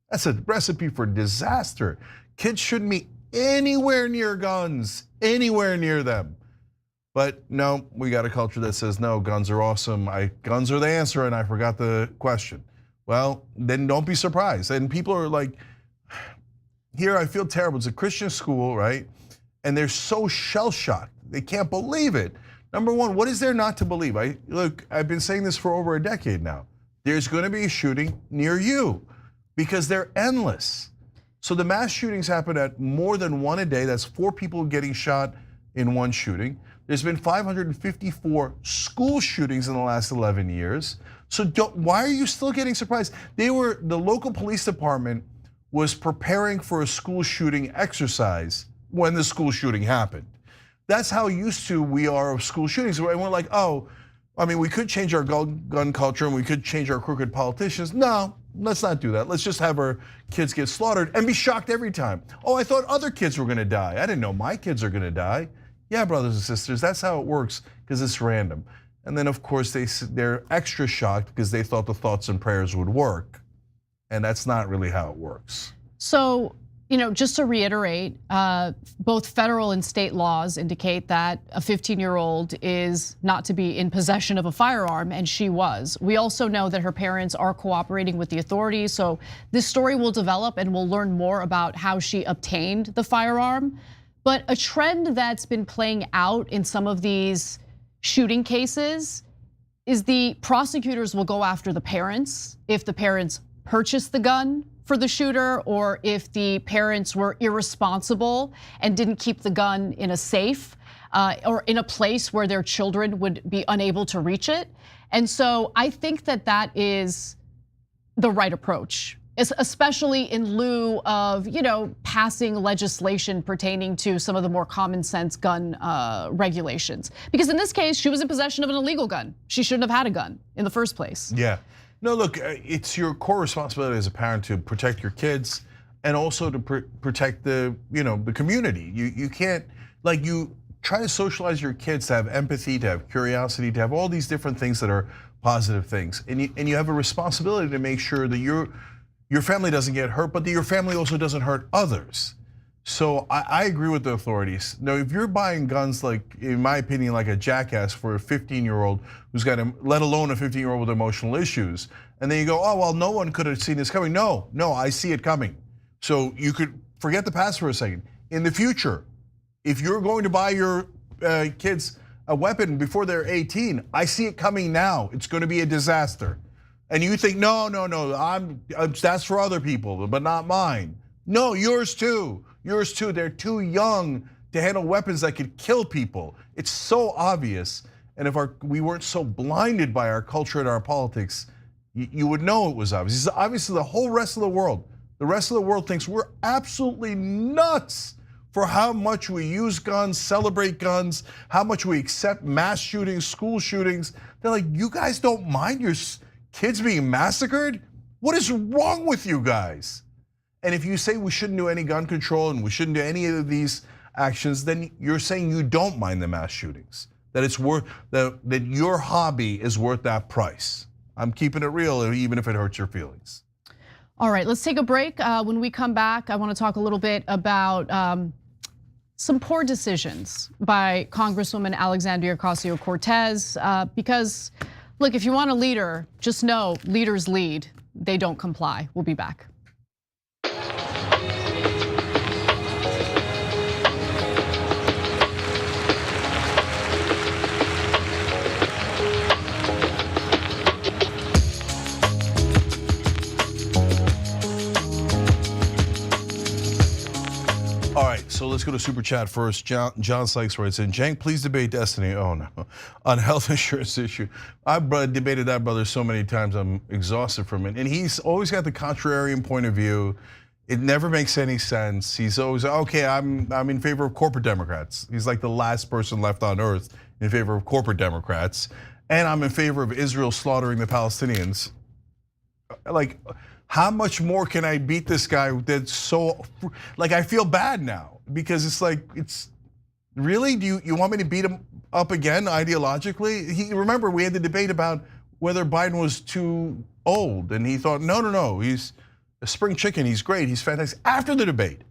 that's a recipe for disaster. Kids shouldn't be anywhere near guns, anywhere near them. But no, we got a culture that says, no, guns are awesome. Guns are the answer, and I forgot the question. Well, then don't be surprised. And people are like, here I feel terrible. It's a Christian school, right? And they're so shell-shocked. They can't believe it. Number one, what is there not to believe? Look, I've been saying this for over a decade now. There's gonna be a shooting near you because they're endless. So the mass shootings happen at more than one a day. That's 4 people getting shot in one shooting. There's been 554 school shootings in the last 11 years. So why are you still getting surprised? The local police department was preparing for a school shooting exercise when the school shooting happened. That's how used to we are of school shootings. We're like, oh, I mean, we could change our gun culture and we could change our crooked politicians. No, let's not do that. Let's just have our kids get slaughtered and be shocked every time. Oh, I thought other kids were gonna die. I didn't know my kids are gonna die. Yeah, brothers and sisters, that's how it works because it's random. And then of course they're extra shocked because they thought the thoughts and prayers would work. And that's not really how it works. So, just to reiterate, both federal and state laws indicate that a 15-year-old is not to be in possession of a firearm, and she was. We also know that her parents are cooperating with the authorities, so this story will develop and we'll learn more about how she obtained the firearm. But a trend that's been playing out in some of these shooting cases is the prosecutors will go after the parents if the parents purchased the gun for the shooter, or if the parents were irresponsible and didn't keep the gun in a safe or in a place where their children would be unable to reach it. And so I think that that is the right approach, especially in lieu of passing legislation pertaining to some of the more common sense gun regulations. Because in this case, she was in possession of an illegal gun. She shouldn't have had a gun in the first place. Yeah. No, look, it's your core responsibility as a parent to protect your kids and also to protect the community. You can't, you try to socialize your kids to have empathy, to have curiosity, to have all these different things that are positive things. And you have a responsibility to make sure that your family doesn't get hurt, but that your family also doesn't hurt others. So I agree with the authorities. Now, if you're buying guns, in my opinion, like a jackass for a 15-year-old who's got let alone a 15-year-old with emotional issues, and then you go, oh, well, no one could have seen this coming. No, I see it coming. So you could forget the past for a second. In the future, if you're going to buy your kids a weapon before they're 18, I see it coming now. It's going to be a disaster. And you think, no, that's for other people, but not mine. No, yours too. Yours too. They're too young to handle weapons that could kill people. It's so obvious. And if we weren't so blinded by our culture and our politics, you would know it was obvious. It's obvious to the whole rest of the world. The rest of the world thinks we're absolutely nuts for how much we use guns, celebrate guns, how much we accept mass shootings, school shootings. They're like, you guys don't mind your kids being massacred? What is wrong with you guys? And if you say we shouldn't do any gun control and we shouldn't do any of these actions, then you're saying you don't mind the mass shootings, that it's worth that your hobby is worth that price. I'm keeping it real, even if it hurts your feelings. All right, let's take a break. When we come back, I want to talk a little bit about some poor decisions by Congresswoman Alexandria Ocasio-Cortez. Because, look, if you want a leader, just know leaders lead, they don't comply. We'll be back. All right, so let's go to Super Chat first. John Sykes writes in, Cenk, please debate Destiny, oh no, on health insurance issue. I've debated that brother so many times, I'm exhausted from it. And he's always got the contrarian point of view. It never makes any sense. He's always, okay, I'm in favor of corporate Democrats. He's like the last person left on earth in favor of corporate Democrats. And I'm in favor of Israel slaughtering the Palestinians. Like, how much more can I beat this guy that's so, like I feel bad now because it's like, it's really, do you want me to beat him up again ideologically? Remember we had the debate about whether Biden was too old and he thought, no, he's a spring chicken, he's great, he's fantastic. After the debate.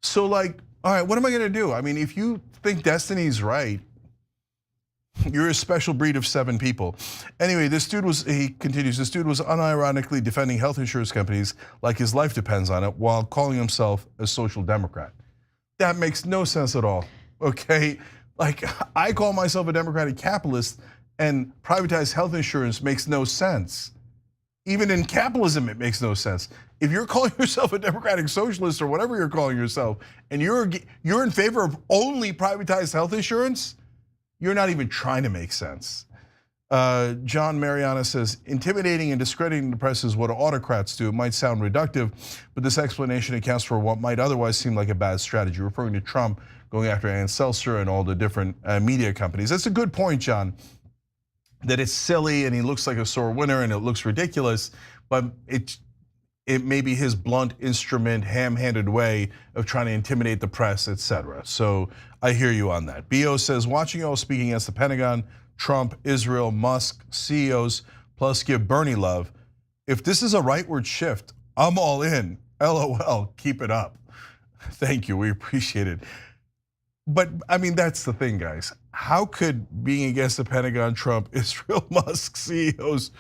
So like, all right, what am I gonna do? I mean, if you think Destiny's right, you're a special breed of 7 people. Anyway, he continues, this dude was unironically defending health insurance companies like his life depends on it while calling himself a social democrat. That makes no sense at all, okay? Like, I call myself a democratic capitalist and privatized health insurance makes no sense. Even in capitalism, it makes no sense. If you're calling yourself a democratic socialist or whatever you're calling yourself, and you're in favor of only privatized health insurance, you're not even trying to make sense. John Mariana says, intimidating and discrediting the press is what autocrats do. It might sound reductive, but this explanation accounts for what might otherwise seem like a bad strategy, referring to Trump going after Ann Seltzer and all the different media companies. That's a good point, John, that it's silly and he looks like a sore winner and it looks ridiculous, but it may be his blunt instrument, ham-handed way of trying to intimidate the press, etc. So I hear you on that. BO says, watching you all speaking against the Pentagon, Trump, Israel, Musk, CEOs, plus give Bernie love. If this is a rightward shift, I'm all in. LOL, keep it up. Thank you, we appreciate it. But I mean, that's the thing, guys. How could being against the Pentagon, Trump, Israel, Musk, CEOs,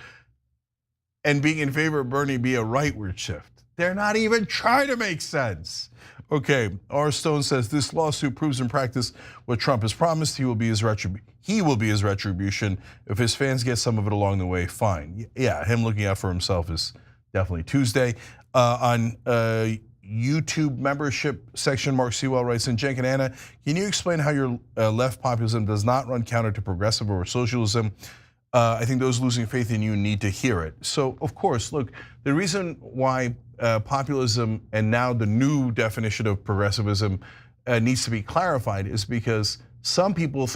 and being in favor of Bernie be a rightward shift? They're not even trying to make sense. Okay, R. Stone says this lawsuit proves in practice what Trump has promised. He will be his retribution. If his fans get some of it along the way, fine. Yeah, him looking out for himself is definitely Tuesday. On YouTube membership section, Mark Sewell writes in, Cenk and Anna, can you explain how your left populism does not run counter to progressive or socialism? I think those losing faith in you need to hear it. So of course, look, the reason why populism and now the new definition of progressivism needs to be clarified is because some people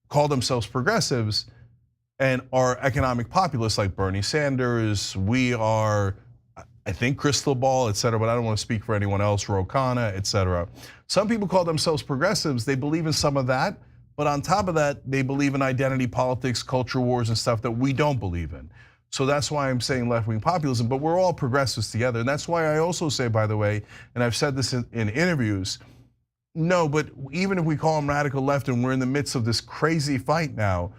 call themselves progressives and are economic populists like Bernie Sanders. We are, I think, Crystal Ball, etc. But I don't want to speak for anyone else, Ro Khanna, etc. Some people call themselves progressives. They believe in some of that. But on top of that, they believe in identity politics, culture wars, and stuff that we don't believe in. So that's why I'm saying left-wing populism, but we're all progressives together. And that's why I also say, by the way, and I've said this in interviews, no, but even if we call them radical left and we're in the midst of this crazy fight now,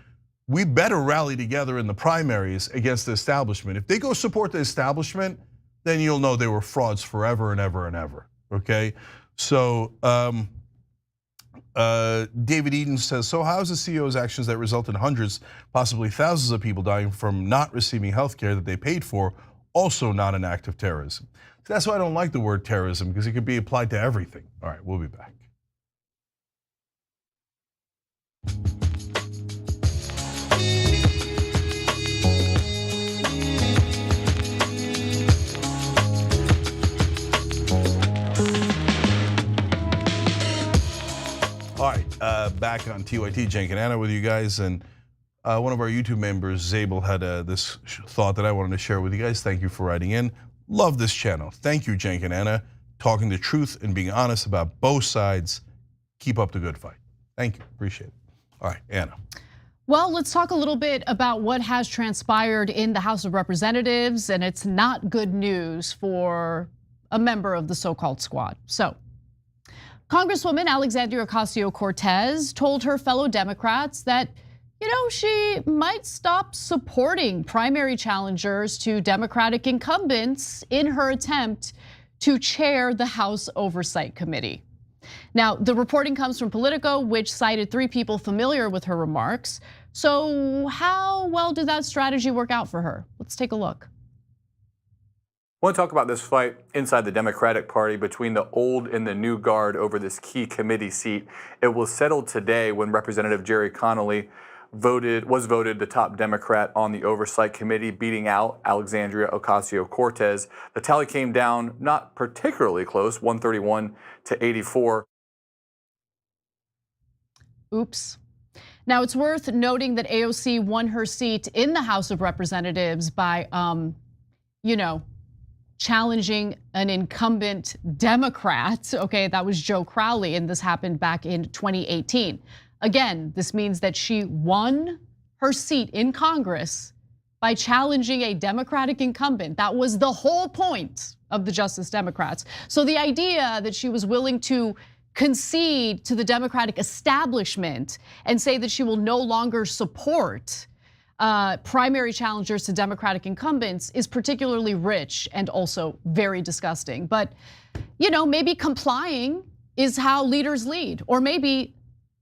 we better rally together in the primaries against the establishment. If they go support the establishment, then you'll know they were frauds forever and ever and ever, okay? So, David Eden says, so how is the CEO's actions that result in hundreds, possibly thousands of people dying from not receiving health care that they paid for also not an act of terrorism? So that's why I don't like the word terrorism, because it could be applied to everything. All right, we'll be back. All right, back on TYT, Cenk and Anna with you guys, and one of our YouTube members, Zabel, had this thought that I wanted to share with you guys. Thank you for writing in. Love this channel. Thank you, Cenk and Anna, talking the truth and being honest about both sides. Keep up the good fight. Thank you, appreciate it. All right, Anna. Well, let's talk a little bit about what has transpired in the House of Representatives, and it's not good news for a member of the so-called squad. So, Congresswoman Alexandria Ocasio-Cortez told her fellow Democrats that, she might stop supporting primary challengers to Democratic incumbents in her attempt to chair the House Oversight Committee. Now, the reporting comes from Politico, which cited 3 people familiar with her remarks. So how well did that strategy work out for her? Let's take a look. I want to talk about this fight inside the Democratic Party between the old and the new guard over this key committee seat. It was settled today when Representative Jerry Connolly was voted the top Democrat on the Oversight Committee, beating out Alexandria Ocasio-Cortez. The tally came down not particularly close, 131 to 84. Oops. Now, it's worth noting that AOC won her seat in the House of Representatives by challenging an incumbent Democrat. Okay, that was Joe Crowley, and this happened back in 2018. Again, this means that she won her seat in Congress by challenging a Democratic incumbent. That was the whole point of the Justice Democrats. So the idea that she was willing to concede to the Democratic establishment and say that she will no longer support primary challengers to Democratic incumbents is particularly rich and also very disgusting. But maybe complying is how leaders lead, or maybe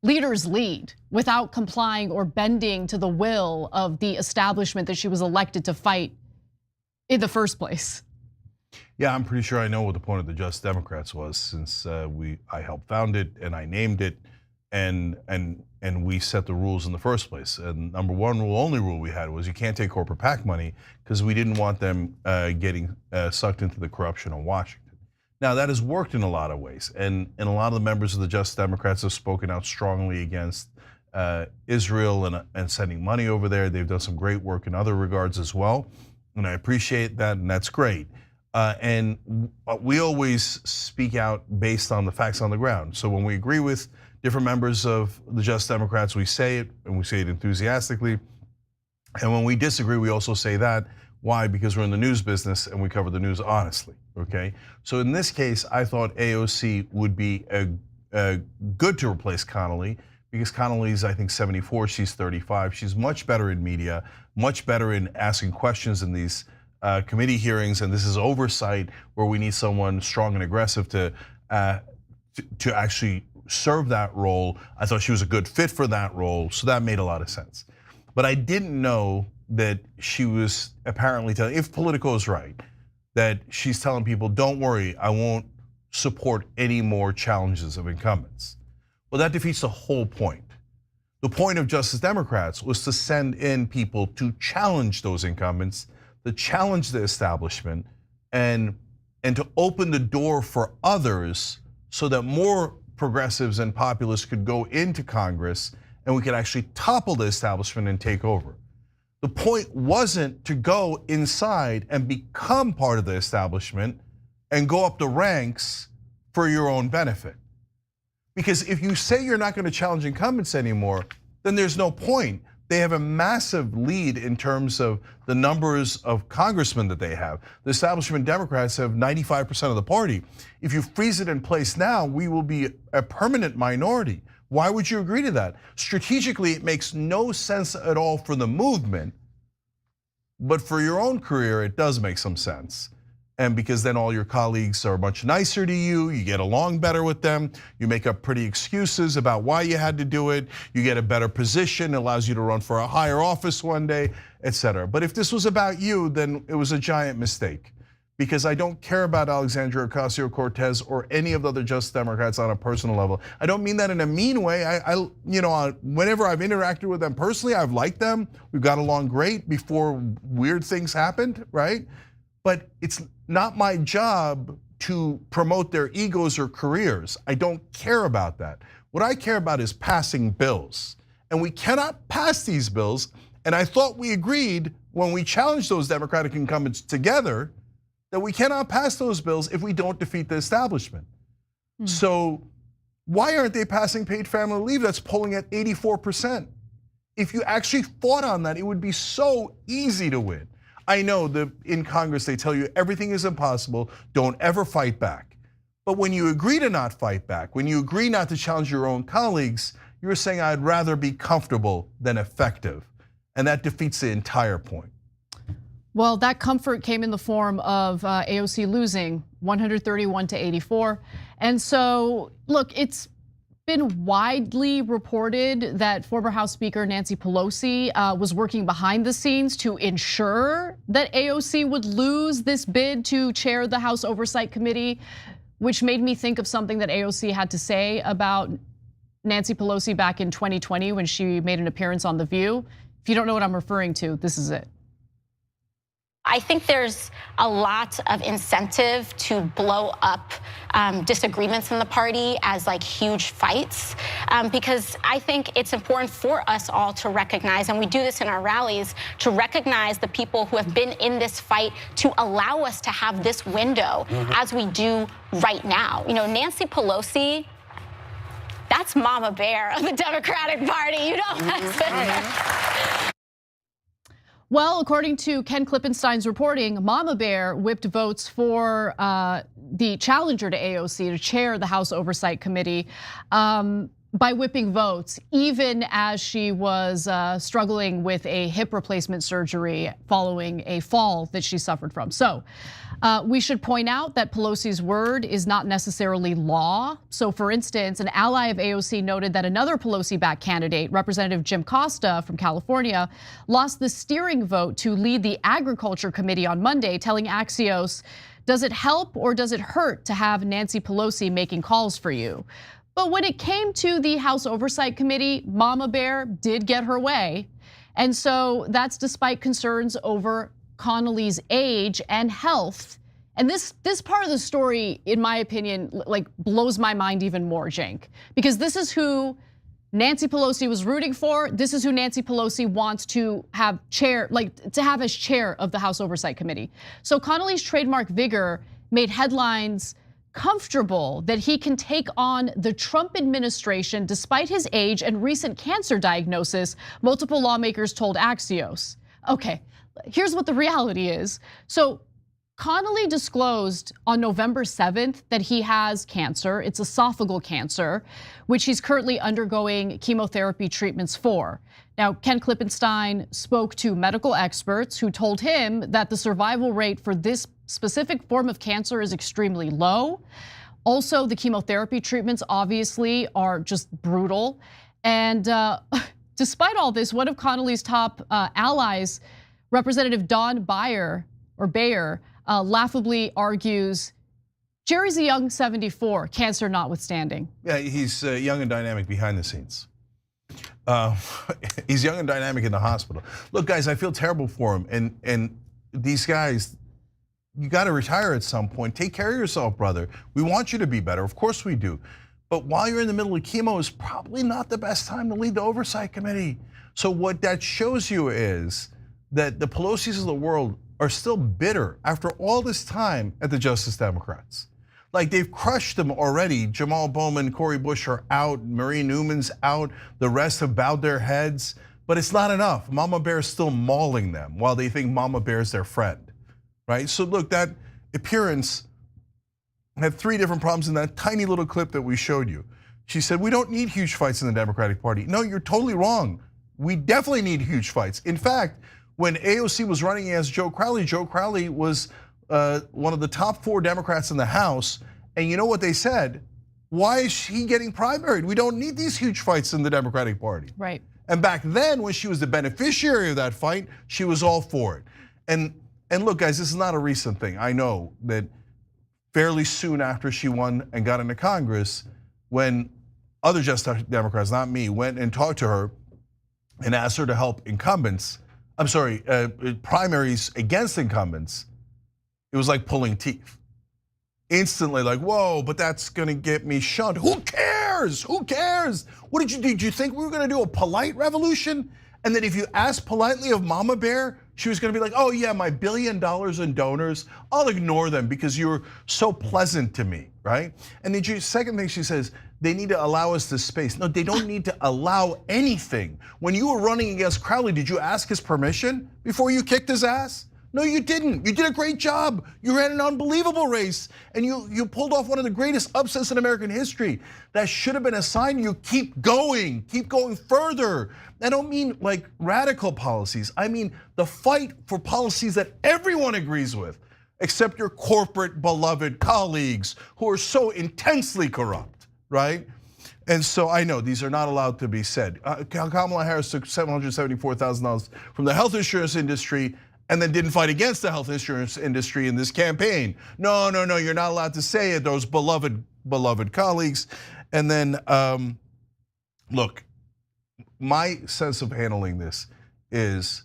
leaders lead without complying or bending to the will of the establishment that she was elected to fight in the first place. Yeah, I'm pretty sure I know what the point of the Just Democrats was, since I helped found it and I named it, and we set the rules in the first place. And number one rule, only rule we had, was you can't take corporate PAC money, because we didn't want them getting sucked into the corruption in Washington. Now that has worked in a lot of ways, and a lot of the members of the Just Democrats have spoken out strongly against Israel and sending money over there. They've done some great work in other regards as well, and I appreciate that, and that's great. And we always speak out based on the facts on the ground. So when we agree with different members of the Just Democrats, we say it, and we say it enthusiastically. And when we disagree, we also say that. Why? Because we're in the news business and we cover the news honestly, okay? So in this case, I thought AOC would be good to replace Connolly, because Connolly's, I think, 74, she's 35. She's much better in media, much better in asking questions in these committee hearings, and this is oversight where we need someone strong and aggressive to actually serve that role. I thought she was a good fit for that role, so that made a lot of sense. But I didn't know that she was apparently telling, if Politico is right, that she's telling people, don't worry, I won't support any more challenges of incumbents. Well, that defeats the whole point. The point of Justice Democrats was to send in people to challenge those incumbents, to challenge the establishment, and to open the door for others so that more progressives and populists could go into Congress and we could actually topple the establishment and take over. The point wasn't to go inside and become part of the establishment and go up the ranks for your own benefit. Because if you say you're not going to challenge incumbents anymore, then there's no point. They have a massive lead in terms of the numbers of congressmen that they have. The establishment Democrats have 95% of the party. If you freeze it in place now, we will be a permanent minority. Why would you agree to that? Strategically, it makes no sense at all for the movement, but for your own career, it does make some sense. And because then all your colleagues are much nicer to you, you get along better with them, you make up pretty excuses about why you had to do it, you get a better position, allows you to run for a higher office one day, etc. But if this was about you, then it was a giant mistake. Because I don't care about Alexandria Ocasio-Cortez or any of the other Just Democrats on a personal level. I don't mean that in a mean way. Whenever I've interacted with them personally, I've liked them. We've got along great before weird things happened, right? But it's not my job to promote their egos or careers. I don't care about that. What I care about is passing bills. And we cannot pass these bills. And I thought we agreed when we challenged those Democratic incumbents together that we cannot pass those bills if we don't defeat the establishment. So why aren't they passing paid family leave? That's polling at 84%. If you actually fought on that, it would be so easy to win. I know that in Congress they tell you everything is impossible, don't ever fight back. But when you agree to not fight back, when you agree not to challenge your own colleagues, you're saying I'd rather be comfortable than effective. And that defeats the entire point. Well, that comfort came in the form of AOC losing 131 to 84. And so, look, it's been widely reported that former House Speaker Nancy Pelosi was working behind the scenes to ensure that AOC would lose this bid to chair the House Oversight Committee, which made me think of something that AOC had to say about Nancy Pelosi back in 2020 when she made an appearance on The View. If you don't know what I'm referring to, this is it. I think there's a lot of incentive to blow up disagreements in the party as like huge fights, because I think it's important for us all to recognize, and we do this in our rallies, to recognize the people who have been in this fight to allow us to have this window as we do right now. You know, Nancy Pelosi, that's Mama Bear of the Democratic Party. You know that. Well, according to Ken Klippenstein's reporting, Mama Bear whipped votes for the challenger to AOC to chair the House Oversight Committee by whipping votes, even as she was struggling with a hip replacement surgery following a fall that she suffered from. So we should point out that Pelosi's word is not necessarily law. So for instance, an ally of AOC noted that another Pelosi-backed candidate, Representative Jim Costa from California, lost the steering vote to lead the Agriculture Committee on Monday, telling Axios, "Does it help or does it hurt to have Nancy Pelosi making calls for you?" But when it came to the House Oversight Committee, Mama Bear did get her way. And so that's despite concerns over Connolly's age and health. And this part of the story, in my opinion, like blows my mind even more, Cenk, because this is who Nancy Pelosi was rooting for. This is who Nancy Pelosi wants to have as chair of the House Oversight Committee. So Connolly's trademark vigor made headlines comfortable that he can take on the Trump administration despite his age and recent cancer diagnosis, multiple lawmakers told Axios. Okay, here's what the reality is. So Connolly disclosed on November 7th that he has cancer. It's esophageal cancer, which he's currently undergoing chemotherapy treatments for. Now, Ken Klippenstein spoke to medical experts who told him that the survival rate for this specific form of cancer is extremely low. Also, the chemotherapy treatments obviously are just brutal. And despite all this, one of Connolly's top allies, Representative Don Bayer, laughably argues, Jerry's a young 74, cancer notwithstanding. Yeah, he's young and dynamic behind the scenes. He's young and dynamic in the hospital. Look, guys, I feel terrible for him. And these guys, you got to retire at some point. Take care of yourself, brother. We want you to be better. Of course we do. But while you're in the middle of chemo is probably not the best time to lead the Oversight Committee. So what that shows you is that the Pelosi's of the world are still bitter after all this time at the Justice Democrats. Like they've crushed them already. Jamal Bowman, Cori Bush are out, Marie Newman's out, the rest have bowed their heads, but it's not enough. Mama Bear is still mauling them while they think Mama Bear is their friend, right? So look, that appearance had 3 different problems in that tiny little clip that we showed you. She said, we don't need huge fights in the Democratic Party. No, you're totally wrong. We definitely need huge fights. In fact, when AOC was running against Joe Crowley was one of the top 4 Democrats in the House. And you know what they said? Why is she getting primaried? We don't need these huge fights in the Democratic Party. Right. And back then, when she was the beneficiary of that fight, she was all for it. And look, guys, this is not a recent thing. I know that fairly soon after she won and got into Congress, when other Justice Democrats, not me, went and talked to her and asked her to help primaries against incumbents, it was like pulling teeth. Instantly like, whoa, but that's gonna get me shunned. Who cares? Who cares? What did you think we were gonna do a polite revolution? And then if you asked politely of Mama Bear, she was gonna be like, oh yeah, my $1 billion in donors, I'll ignore them because you're so pleasant to me, right? And the second thing she says, they need to allow us this space. No, they don't need to allow anything. When you were running against Crowley, did you ask his permission before you kicked his ass? No, you didn't. You did a great job. You ran an unbelievable race, and you pulled off one of the greatest upsets in American history. That should have been a sign you keep going further. I don't mean like radical policies. I mean the fight for policies that everyone agrees with, except your corporate beloved colleagues who are so intensely corrupt, right? And so I know these are not allowed to be said. Kamala Harris took $774,000 from the health insurance industry and then didn't fight against the health insurance industry in this campaign. No, you're not allowed to say it, those beloved colleagues. And then, look, my sense of handling this is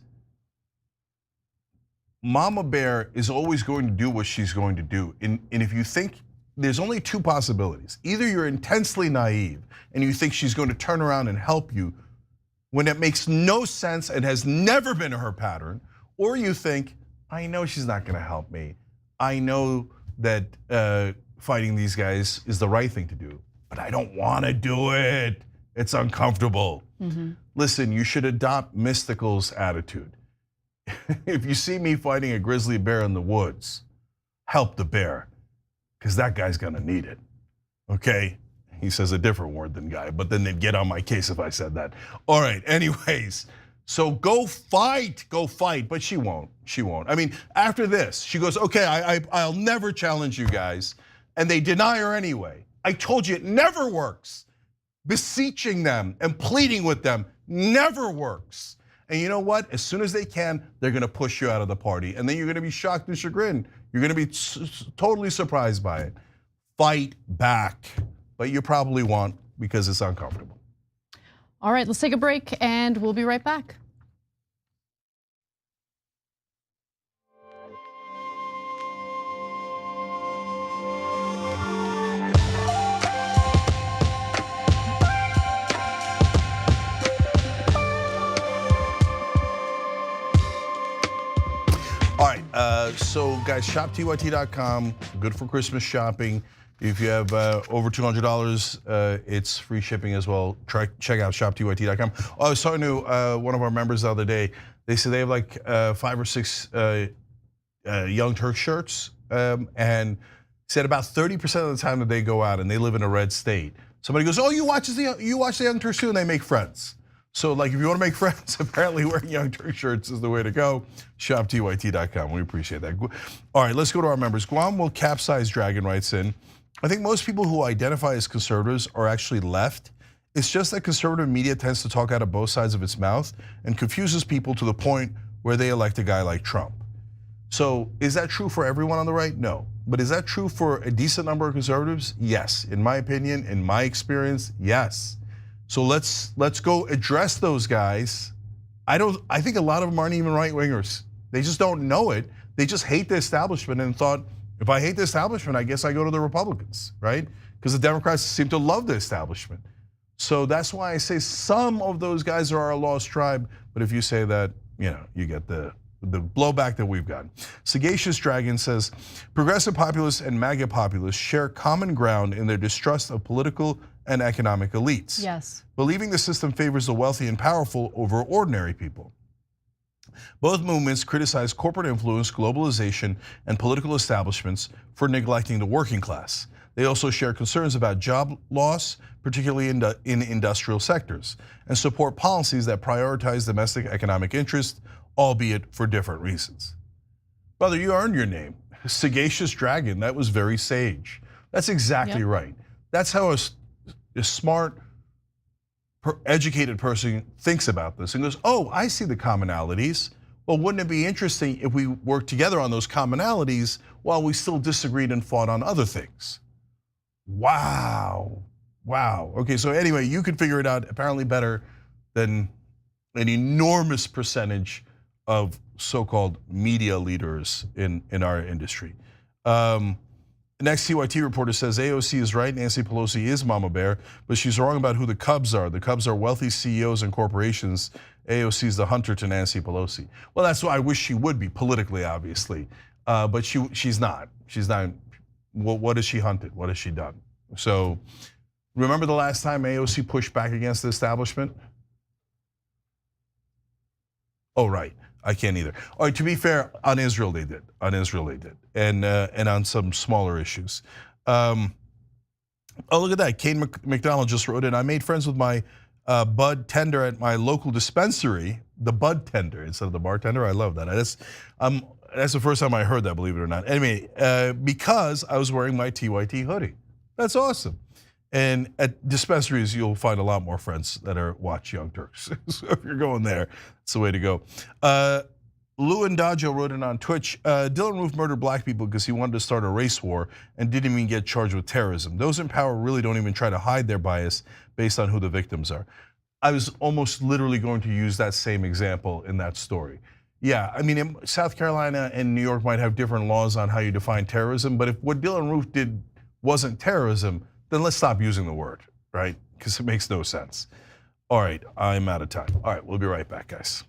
Mama Bear is always going to do what she's going to do. And if you think, there's only two possibilities. Either you're intensely naive and you think she's going to turn around and help you when it makes no sense and has never been her pattern, or you think, I know she's not gonna help me. I know that fighting these guys is the right thing to do, but I don't wanna do it. It's uncomfortable. Listen, you should adopt Mystical's attitude. If you see me fighting a grizzly bear in the woods, help the bear, because that guy's gonna need it, okay? He says a different word than guy, but then they'd get on my case if I said that. All right, anyways, so go fight, but she won't, I mean, after this, she goes, okay, I'll never challenge you guys, and they deny her anyway. I told you it never works. Beseeching them and pleading with them never works. And you know what? As soon as they can, they're gonna push you out of the party. And then you're gonna be shocked and chagrined. You're gonna be totally surprised by it. Fight back, but you probably won't because it's uncomfortable. All right, let's take a break and we'll be right back. All right, so guys, shoptyt.com, good for Christmas shopping. If you have over $200, it's free shipping as well. Check out shoptyt.com. I was talking to one of our members the other day. They said they have like 5 or 6 Young Turks shirts, and said about 30% of the time that they go out and they live in a red state, somebody goes, "Oh, you watch the Young Turks too," and they make friends. So like if you want to make friends, apparently wearing Young Turks shirts is the way to go. ShopTYT.com, we appreciate that. All right, let's go to our members. Guam will capsize Dragon writes in. I think most people who identify as conservatives are actually left. It's just that conservative media tends to talk out of both sides of its mouth and confuses people to the point where they elect a guy like Trump. So is that true for everyone on the right? No. But is that true for a decent number of conservatives? Yes. In my opinion, in my experience, yes. So let's go address those guys. I think a lot of them aren't even right-wingers. They just don't know it. They just hate the establishment and thought, if I hate the establishment, I guess I go to the Republicans, right? Because the Democrats seem to love the establishment. So that's why I say some of those guys are our lost tribe. But if you say that, you get the blowback that we've gotten. Sagacious Dragon says, progressive populists and MAGA populists share common ground in their distrust of political and economic elites. Yes. Believing the system favors the wealthy and powerful over ordinary people. Both movements criticize corporate influence, globalization, and political establishments for neglecting the working class. They also share concerns about job loss, particularly in industrial sectors, and support policies that prioritize domestic economic interest, albeit for different reasons. Brother, you earned your name. Sagacious Dragon, that was very sage. That's exactly right. That's how a smart, educated person thinks about this and goes, oh, I see the commonalities. Well, wouldn't it be interesting if we worked together on those commonalities while we still disagreed and fought on other things? Wow. Okay, so anyway, you could figure it out apparently better than an enormous percentage of so-called media leaders in our industry. Next TYT reporter says AOC is right, Nancy Pelosi is Mama Bear, but she's wrong about who the Cubs are. The Cubs are wealthy CEOs and corporations. AOC is the hunter to Nancy Pelosi. Well, that's why I wish she would be politically, obviously, but she's not. She's not. What has she hunted? What has she done? So remember the last time AOC pushed back against the establishment? Oh, right. I can't either. All right, to be fair, on Israel they did. And on some smaller issues. Oh, look at that. Kane McDonald just wrote in, I made friends with my bud tender at my local dispensary, the bud tender instead of the bartender. I love that. That's the first time I heard that, believe it or not. Anyway, because I was wearing my TYT hoodie. That's awesome. And at dispensaries, you'll find a lot more friends that watch Young Turks. So if you're going there, it's the way to go. Lou and Dajo wrote in on Twitch, Dylan Roof murdered black people because he wanted to start a race war and didn't even get charged with terrorism. Those in power really don't even try to hide their bias based on who the victims are. I was almost literally going to use that same example in that story. Yeah, I mean, South Carolina and New York might have different laws on how you define terrorism, but if what Dylann Roof did wasn't terrorism, then let's stop using the word, right? Because it makes no sense. All right, I'm out of time. All right, we'll be right back, guys.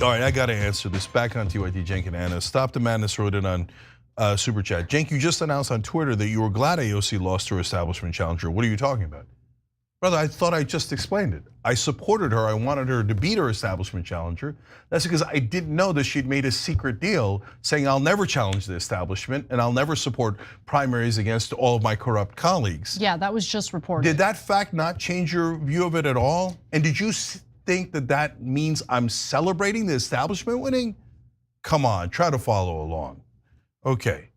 All right, I got to answer this. Back on TYT, Cenk and Anna. Stop the Madness wrote it on Super Chat. Cenk, you just announced on Twitter that you were glad AOC lost her establishment challenger. What are you talking about? Brother, I thought I just explained it. I supported her. I wanted her to beat her establishment challenger. That's because I didn't know that she'd made a secret deal saying I'll never challenge the establishment and I'll never support primaries against all of my corrupt colleagues. Yeah, that was just reported. Did that fact not change your view of it at all? And did you think that that means I'm celebrating the establishment winning? Come on, try to follow along. Okay,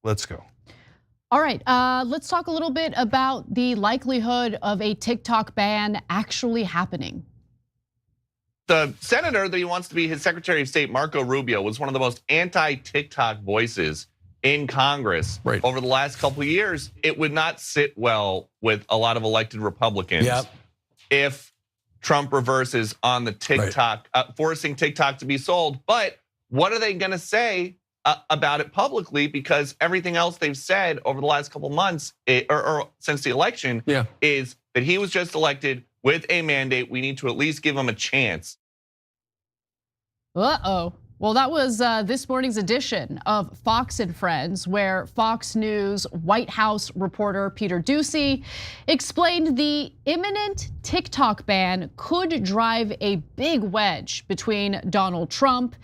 let's go. All right, let's talk a little bit about the likelihood of a TikTok ban actually happening. The senator that he wants to be his Secretary of State, Marco Rubio, was one of the most anti-TikTok voices in Congress over the last couple of years. It would not sit well with a lot of elected Republicans if Trump reverses on the TikTok, forcing TikTok to be sold. But what are they going to say about it publicly? Because everything else they've said over the last couple months, or since the election, is that he was just elected with a mandate. We need to at least give him a chance. Uh-oh. Well, that was this morning's edition of Fox and Friends, where Fox News White House reporter Peter Doocy explained the imminent TikTok ban could drive a big wedge between Donald Trump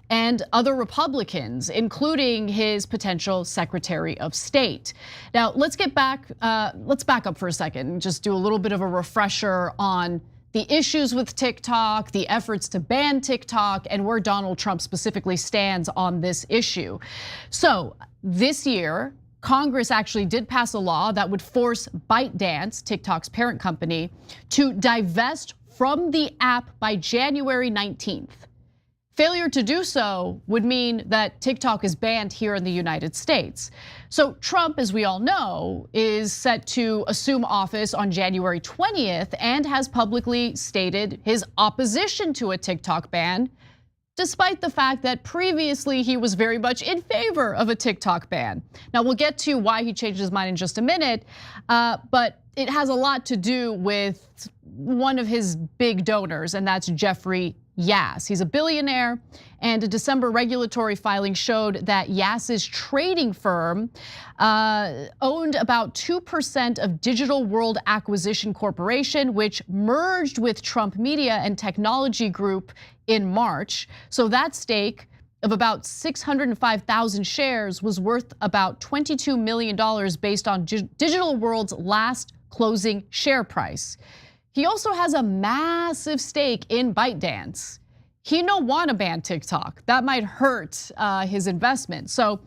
and other Republicans, including his potential Secretary of State. Now, let's back up for a second and just do a little bit of a refresher on the issues with TikTok, the efforts to ban TikTok, and where Donald Trump specifically stands on this issue. So this year, Congress actually did pass a law that would force ByteDance, TikTok's parent company, to divest from the app by January 19th. Failure to do so would mean that TikTok is banned here in the United States. So Trump, as we all know, is set to assume office on January 20th and has publicly stated his opposition to a TikTok ban, despite the fact that previously he was very much in favor of a TikTok ban. Now we'll get to why he changed his mind in just a minute, but it has a lot to do with one of his big donors, and that's Jeffrey Yass. He's a billionaire, and a December regulatory filing showed that Yass's trading firm owned about 2% of Digital World Acquisition Corporation, which merged with Trump Media and Technology Group in March. So that stake of about 605,000 shares was worth about $22 million based on Digital World's last closing share price. He also has a massive stake in ByteDance. He don't want to ban TikTok. That might hurt his investment. So,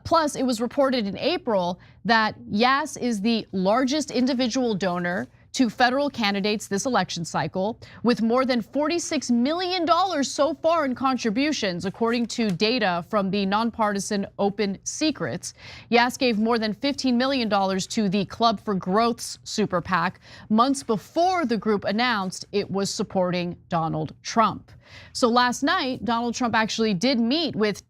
plus it was reported in April that Yass is the largest individual donor to federal candidates this election cycle, with more than $46 million so far in contributions, according to data from the nonpartisan Open Secrets. Yass gave more than $15 million to the Club for Growth's super PAC months before the group announced it was supporting Donald Trump. So last night, Donald Trump actually did meet with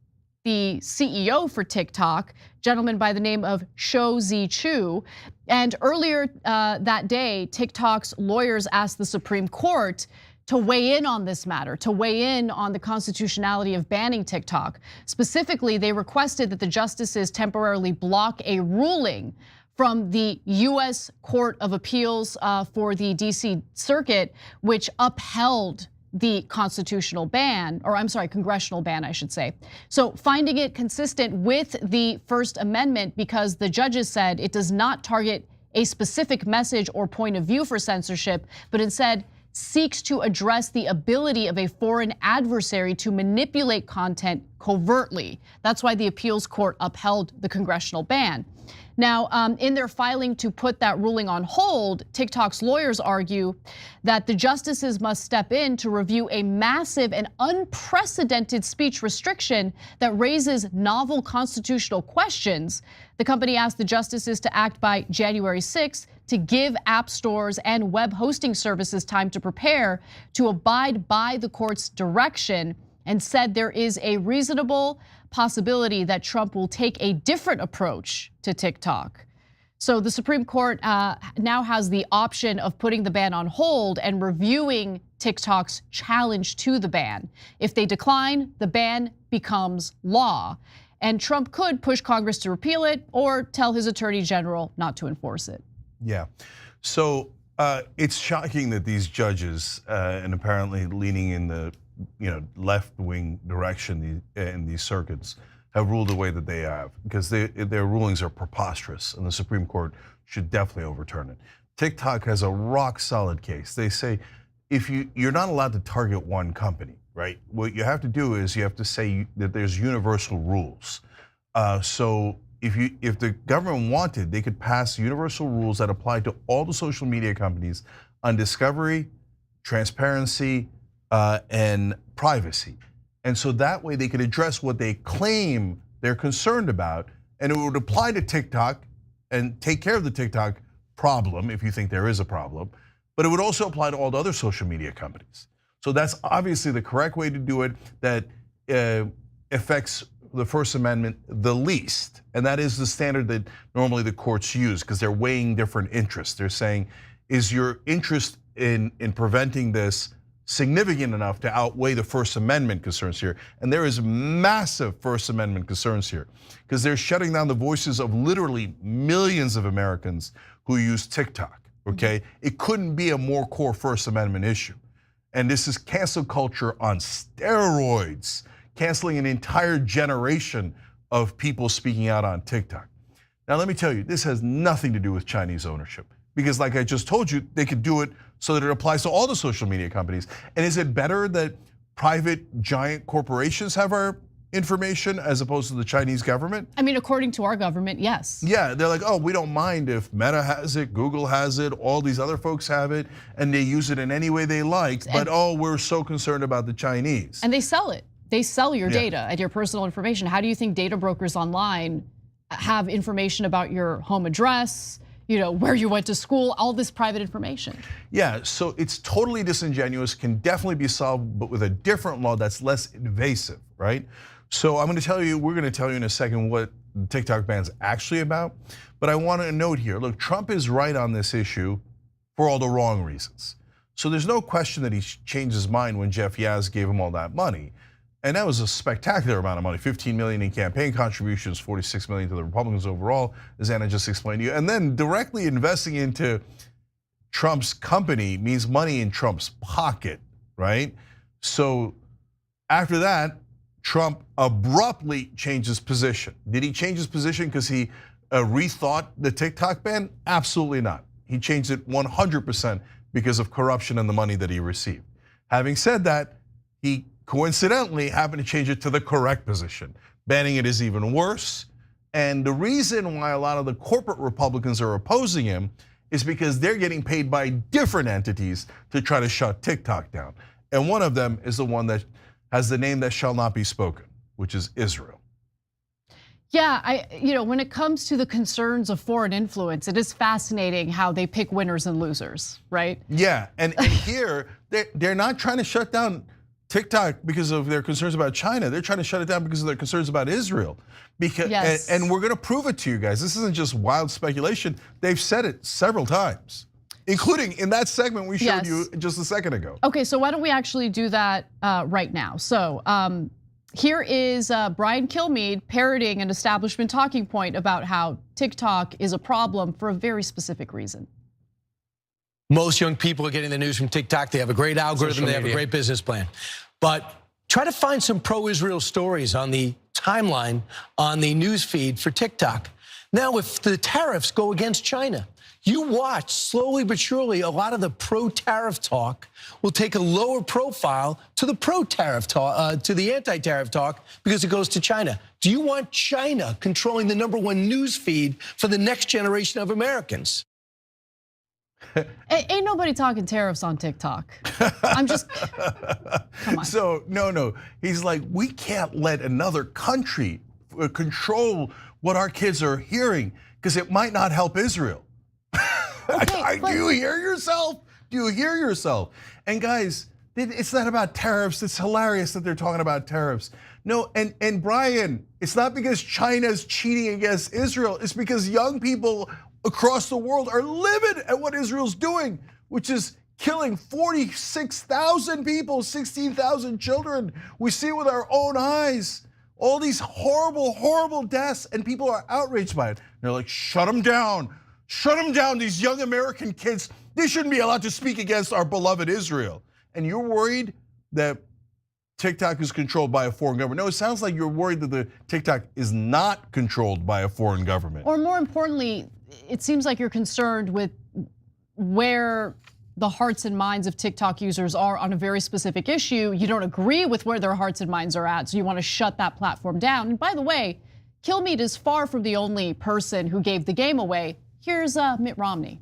the CEO for TikTok, gentleman by the name of Shou Zi Chew. And earlier that day, TikTok's lawyers asked the Supreme Court to weigh in on this matter, to weigh in on the constitutionality of banning TikTok. Specifically, they requested that the justices temporarily block a ruling from the US Court of Appeals for the DC Circuit, which upheld the constitutional ban, or I'm sorry, congressional ban, I should say. So finding it consistent with the First Amendment because the judges said it does not target a specific message or point of view for censorship, but instead seeks to address the ability of a foreign adversary to manipulate content covertly. That's why the appeals court upheld the congressional ban. Now, in their filing to put that ruling on hold, TikTok's lawyers argue that the justices must step in to review a massive and unprecedented speech restriction that raises novel constitutional questions. The company asked the justices to act by January 6th to give app stores and web hosting services time to prepare to abide by the court's direction, and said there is a reasonable possibility that Trump will take a different approach to TikTok. So the Supreme Court now has the option of putting the ban on hold and reviewing TikTok's challenge to the ban. If they decline, the ban becomes law. And Trump could push Congress to repeal it or tell his attorney general not to enforce it. Yeah, so it's shocking that these judges, and apparently leaning in the left-wing direction in these circuits, have ruled the way that they have, because their rulings are preposterous, and the Supreme Court should definitely overturn it. TikTok has a rock-solid case. They say if you're not allowed to target one company, right? What you have to do is you have to say that there's universal rules. So if the government wanted, they could pass universal rules that apply to all the social media companies on discovery, transparency, and privacy. And so that way they could address what they claim they're concerned about, and it would apply to TikTok and take care of the TikTok problem if you think there is a problem, but it would also apply to all the other social media companies. So that's obviously the correct way to do it that affects the First Amendment the least. And that is the standard that normally the courts use, because they're weighing different interests. They're saying, is your interest in preventing this significant enough to outweigh the First Amendment concerns here? And there is massive First Amendment concerns here, because they're shutting down the voices of literally millions of Americans who use TikTok, okay? It couldn't be a more core First Amendment issue. And this is cancel culture on steroids, canceling an entire generation of people speaking out on TikTok. Now let me tell you, this has nothing to do with Chinese ownership, because like I just told you, they could do it so that it applies to all the social media companies. And is it better that private giant corporations have our information as opposed to the Chinese government? I mean, according to our government, yes. Yeah, they're like, oh, we don't mind if Meta has it, Google has it, all these other folks have it, and they use it in any way they like, but oh, we're so concerned about the Chinese. And they sell it. They sell your data and your personal information. How do you think data brokers online have information about your home address, where you went to school, all this private information? Yeah, so it's totally disingenuous, can definitely be solved, but with a different law that's less invasive, right? So we're gonna tell you in a second what the TikTok ban's actually about, but I want to note here, look, Trump is right on this issue for all the wrong reasons. So there's no question that he changed his mind when Jeff Yazd gave him all that money. And that was a spectacular amount of money, $15 million in campaign contributions, $46 million to the Republicans overall, as Anna just explained to you. And then directly investing into Trump's company means money in Trump's pocket, right? So after that, Trump abruptly changed his position. Did he change his position because he rethought the TikTok ban? Absolutely not. He changed it 100% because of corruption and the money that he received. Having said that, he coincidentally happened to change it to the correct position. Banning it is even worse. And the reason why a lot of the corporate Republicans are opposing him is because they're getting paid by different entities to try to shut TikTok down. And one of them is the one that has the name that shall not be spoken, which is Israel. Yeah, when it comes to the concerns of foreign influence, it is fascinating how they pick winners and losers, right? Yeah, and here, they're not trying to shut down TikTok because of their concerns about China. They're trying to shut it down because of their concerns about Israel. And we're gonna prove it to you guys. This isn't just wild speculation. They've said it several times, including in that segment we showed you just a second ago. Okay, so why don't we actually do that right now? So here is Brian Kilmeade parroting an establishment talking point about how TikTok is a problem for a very specific reason. Most young people are getting the news from TikTok. They have a great algorithm, they have a great business plan. But try to find some pro-Israel stories on the timeline, on the news feed for TikTok. Now, if the tariffs go against China, you watch slowly but surely a lot of the pro-tariff talk will take a lower profile to the pro-tariff talk, to the anti-tariff talk, because it goes to China. Do you want China controlling the #1 news feed for the next generation of Americans? Ain't nobody talking tariffs on TikTok. I'm just, come on. So, no, he's like, we can't let another country control what our kids are hearing because it might not help Israel. Okay, Do you hear yourself? Do you hear yourself? And guys, it's not about tariffs. It's hilarious that they're talking about tariffs. No, and Brian, it's not because China's cheating against Israel. It's because young people across the world are livid at what Israel's doing, which is killing 46,000 people, 16,000 children. We see it with our own eyes. All these horrible, horrible deaths, and people are outraged by it. They're like, shut them down. Shut them down, these young American kids. They shouldn't be allowed to speak against our beloved Israel. And you're worried that TikTok is controlled by a foreign government. No, it sounds like you're worried that the TikTok is not controlled by a foreign government. Or more importantly, it seems like you're concerned with where the hearts and minds of TikTok users are on a very specific issue. You don't agree with where their hearts and minds are at, so you want to shut that platform down. And by the way, Kilmeade is far from the only person who gave the game away. Here's Mitt Romney.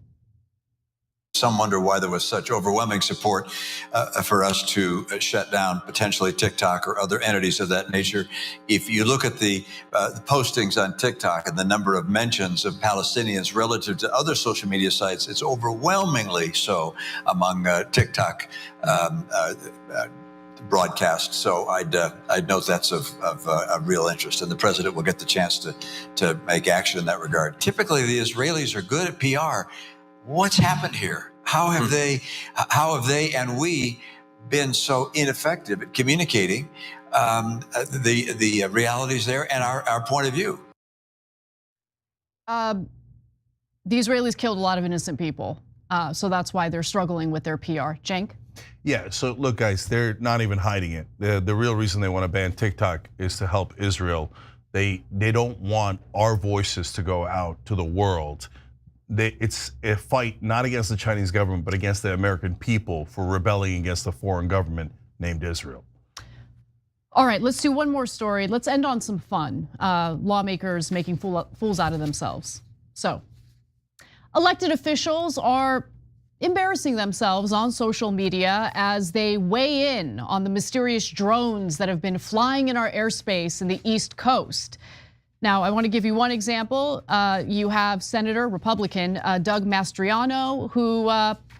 Some wonder why there was such overwhelming support for us to shut down potentially TikTok or other entities of that nature. If you look at the postings on TikTok and the number of mentions of Palestinians relative to other social media sites, it's overwhelmingly so among TikTok broadcasts. So I'd note that's of real interest, and the president will get the chance to make action in that regard. Typically, the Israelis are good at PR. What's happened here? How have they and we been so ineffective at communicating the realities there and our point of view? The Israelis killed a lot of innocent people, so that's why they're struggling with their PR. Cenk? Yeah, so look guys, they're not even hiding it. The real reason they want to ban TikTok is to help Israel. They don't want our voices to go out to the world. It's a fight not against the Chinese government, but against the American people for rebelling against a foreign government named Israel. All right, let's do one more story. Let's end on some fun. Lawmakers making fools out of themselves. So, elected officials are embarrassing themselves on social media as they weigh in on the mysterious drones that have been flying in our airspace in the East Coast. Now, I want to give you one example. You have Senator Republican Doug Mastriano, who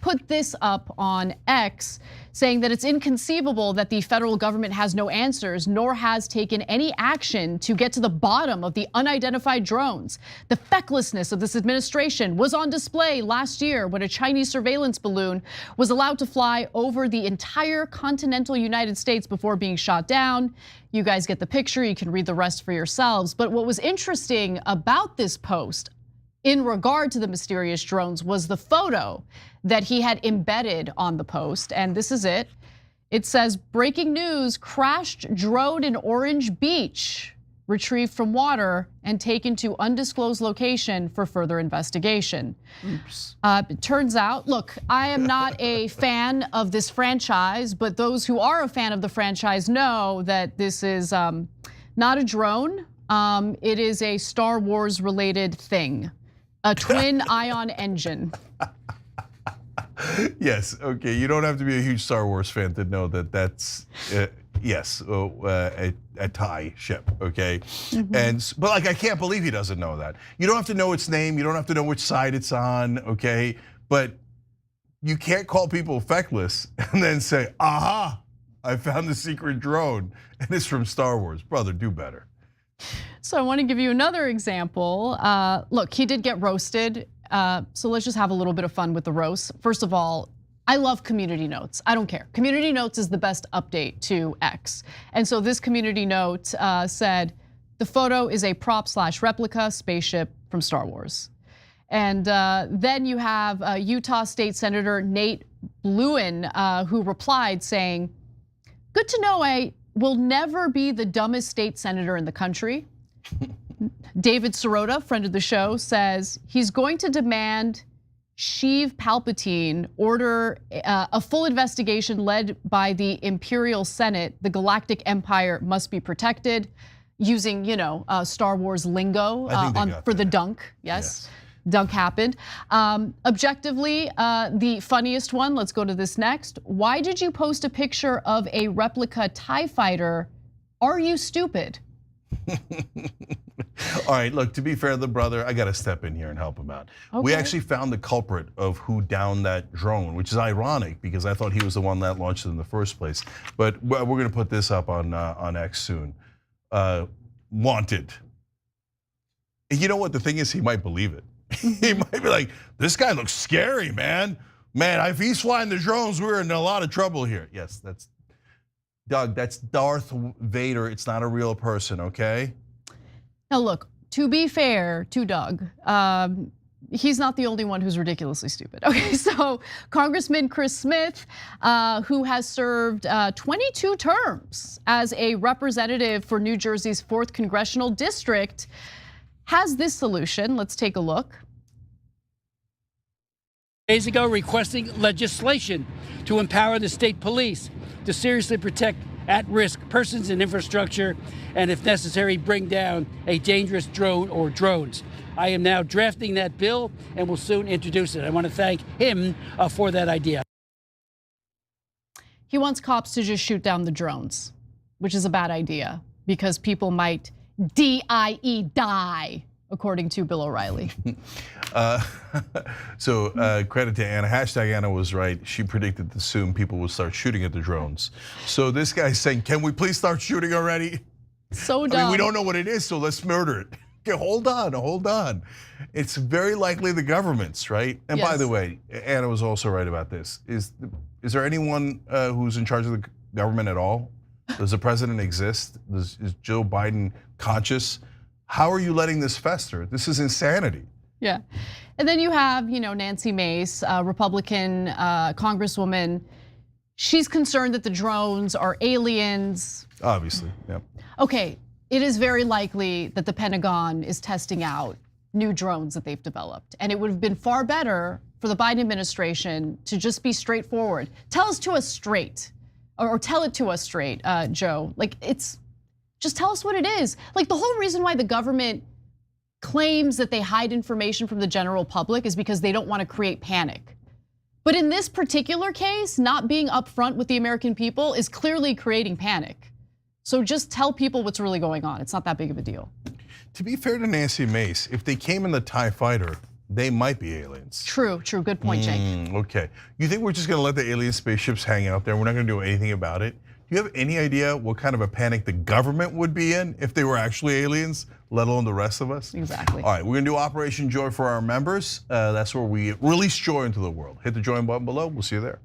put this up on X, saying that it's inconceivable that the federal government has no answers, nor has taken any action to get to the bottom of the unidentified drones. The fecklessness of this administration was on display last year when a Chinese surveillance balloon was allowed to fly over the entire continental United States before being shot down. You guys get the picture, you can read the rest for yourselves. But what was interesting about this post in regard to the mysterious drones was the photo that he had embedded on the post, and this is it. It says, breaking news, crashed drone in Orange Beach, retrieved from water and taken to undisclosed location for further investigation. Oops. It turns out, look, I am not a fan of this franchise, but those who are a fan of the franchise know that this is not a drone. It is a Star Wars related thing, a twin ion engine. Yes, okay, you don't have to be a huge Star Wars fan to know that that's, yes, a TIE ship, okay? But like, I can't believe he doesn't know that. You don't have to know its name, you don't have to know which side it's on, okay? But you can't call people feckless and then say, aha, I found the secret drone and it's from Star Wars. Brother, do better. So I want to give you another example. Look, he did get roasted. So let's just have a little bit of fun with the roast. First of all, I love community notes. I don't care. Community notes is the best update to X. And so this community note said, the photo is a prop/replica spaceship from Star Wars. And then you have Utah State Senator Nate Lewin who replied saying, good to know I will never be the dumbest state senator in the country. David Sirota, friend of the show, says he's going to demand Sheev Palpatine order a full investigation led by the Imperial Senate. The Galactic Empire must be protected, using Star Wars lingo for the dunk. Yes. Dunk happened. Objectively, the funniest one, let's go to this next. Why did you post a picture of a replica TIE fighter? Are you stupid? All right, look, to be fair to the brother, I gotta step in here and help him out. Okay. We actually found the culprit of who downed that drone, which is ironic because I thought he was the one that launched it in the first place. But we're gonna put this up on X soon. Wanted. You know what, the thing is, he might believe it. He might be like, this guy looks scary, man. Man, if he's flying the drones, we're in a lot of trouble here. Yes, that's Doug, that's Darth Vader. It's not a real person, okay? Now look, to be fair to Doug, he's not the only one who's ridiculously stupid. Okay, so Congressman Chris Smith, who has served 22 terms as a representative for New Jersey's 4th Congressional District, has this solution. Let's take a look. Days ago, requesting legislation to empower the state police to seriously protect at-risk persons and infrastructure, and if necessary, bring down a dangerous drone or drones. I am now drafting that bill and will soon introduce it. I want to thank him for that idea. He wants cops to just shoot down the drones, which is a bad idea because people might die, according to Bill O'Reilly. So credit to Anna. Hashtag Anna was right. She predicted that soon people would start shooting at the drones. So this guy's saying, can we please start shooting already? So dumb. I mean, we don't know what it is, so let's murder it. Okay, hold on. It's very likely the government's, right? And by the way, Anna was also right about this. Is there anyone who's in charge of the government at all? Does the president exist? Is Joe Biden conscious? How are you letting this fester? This is insanity. Yeah, and then you have, Nancy Mace, Republican Congresswoman. She's concerned that the drones are aliens. Obviously, yeah. Okay, it is very likely that the Pentagon is testing out new drones that they've developed. And it would have been far better for the Biden administration to just be straightforward. Tell it to us straight, Joe. Just tell us what it is. Like, the whole reason why the government claims that they hide information from the general public is because they don't want to create panic. But in this particular case, not being upfront with the American people is clearly creating panic. So just tell people what's really going on. It's not that big of a deal. To be fair to Nancy Mace, if they came in the TIE fighter, they might be aliens. True, good point, Jake. Okay, you think we're just gonna let the alien spaceships hang out there? We're not gonna do anything about it? Do you have any idea what kind of a panic the government would be in if they were actually aliens, let alone the rest of us? Exactly. All right, we're gonna do Operation Joy for our members. That's where we release joy into the world. Hit the join button below, we'll see you there.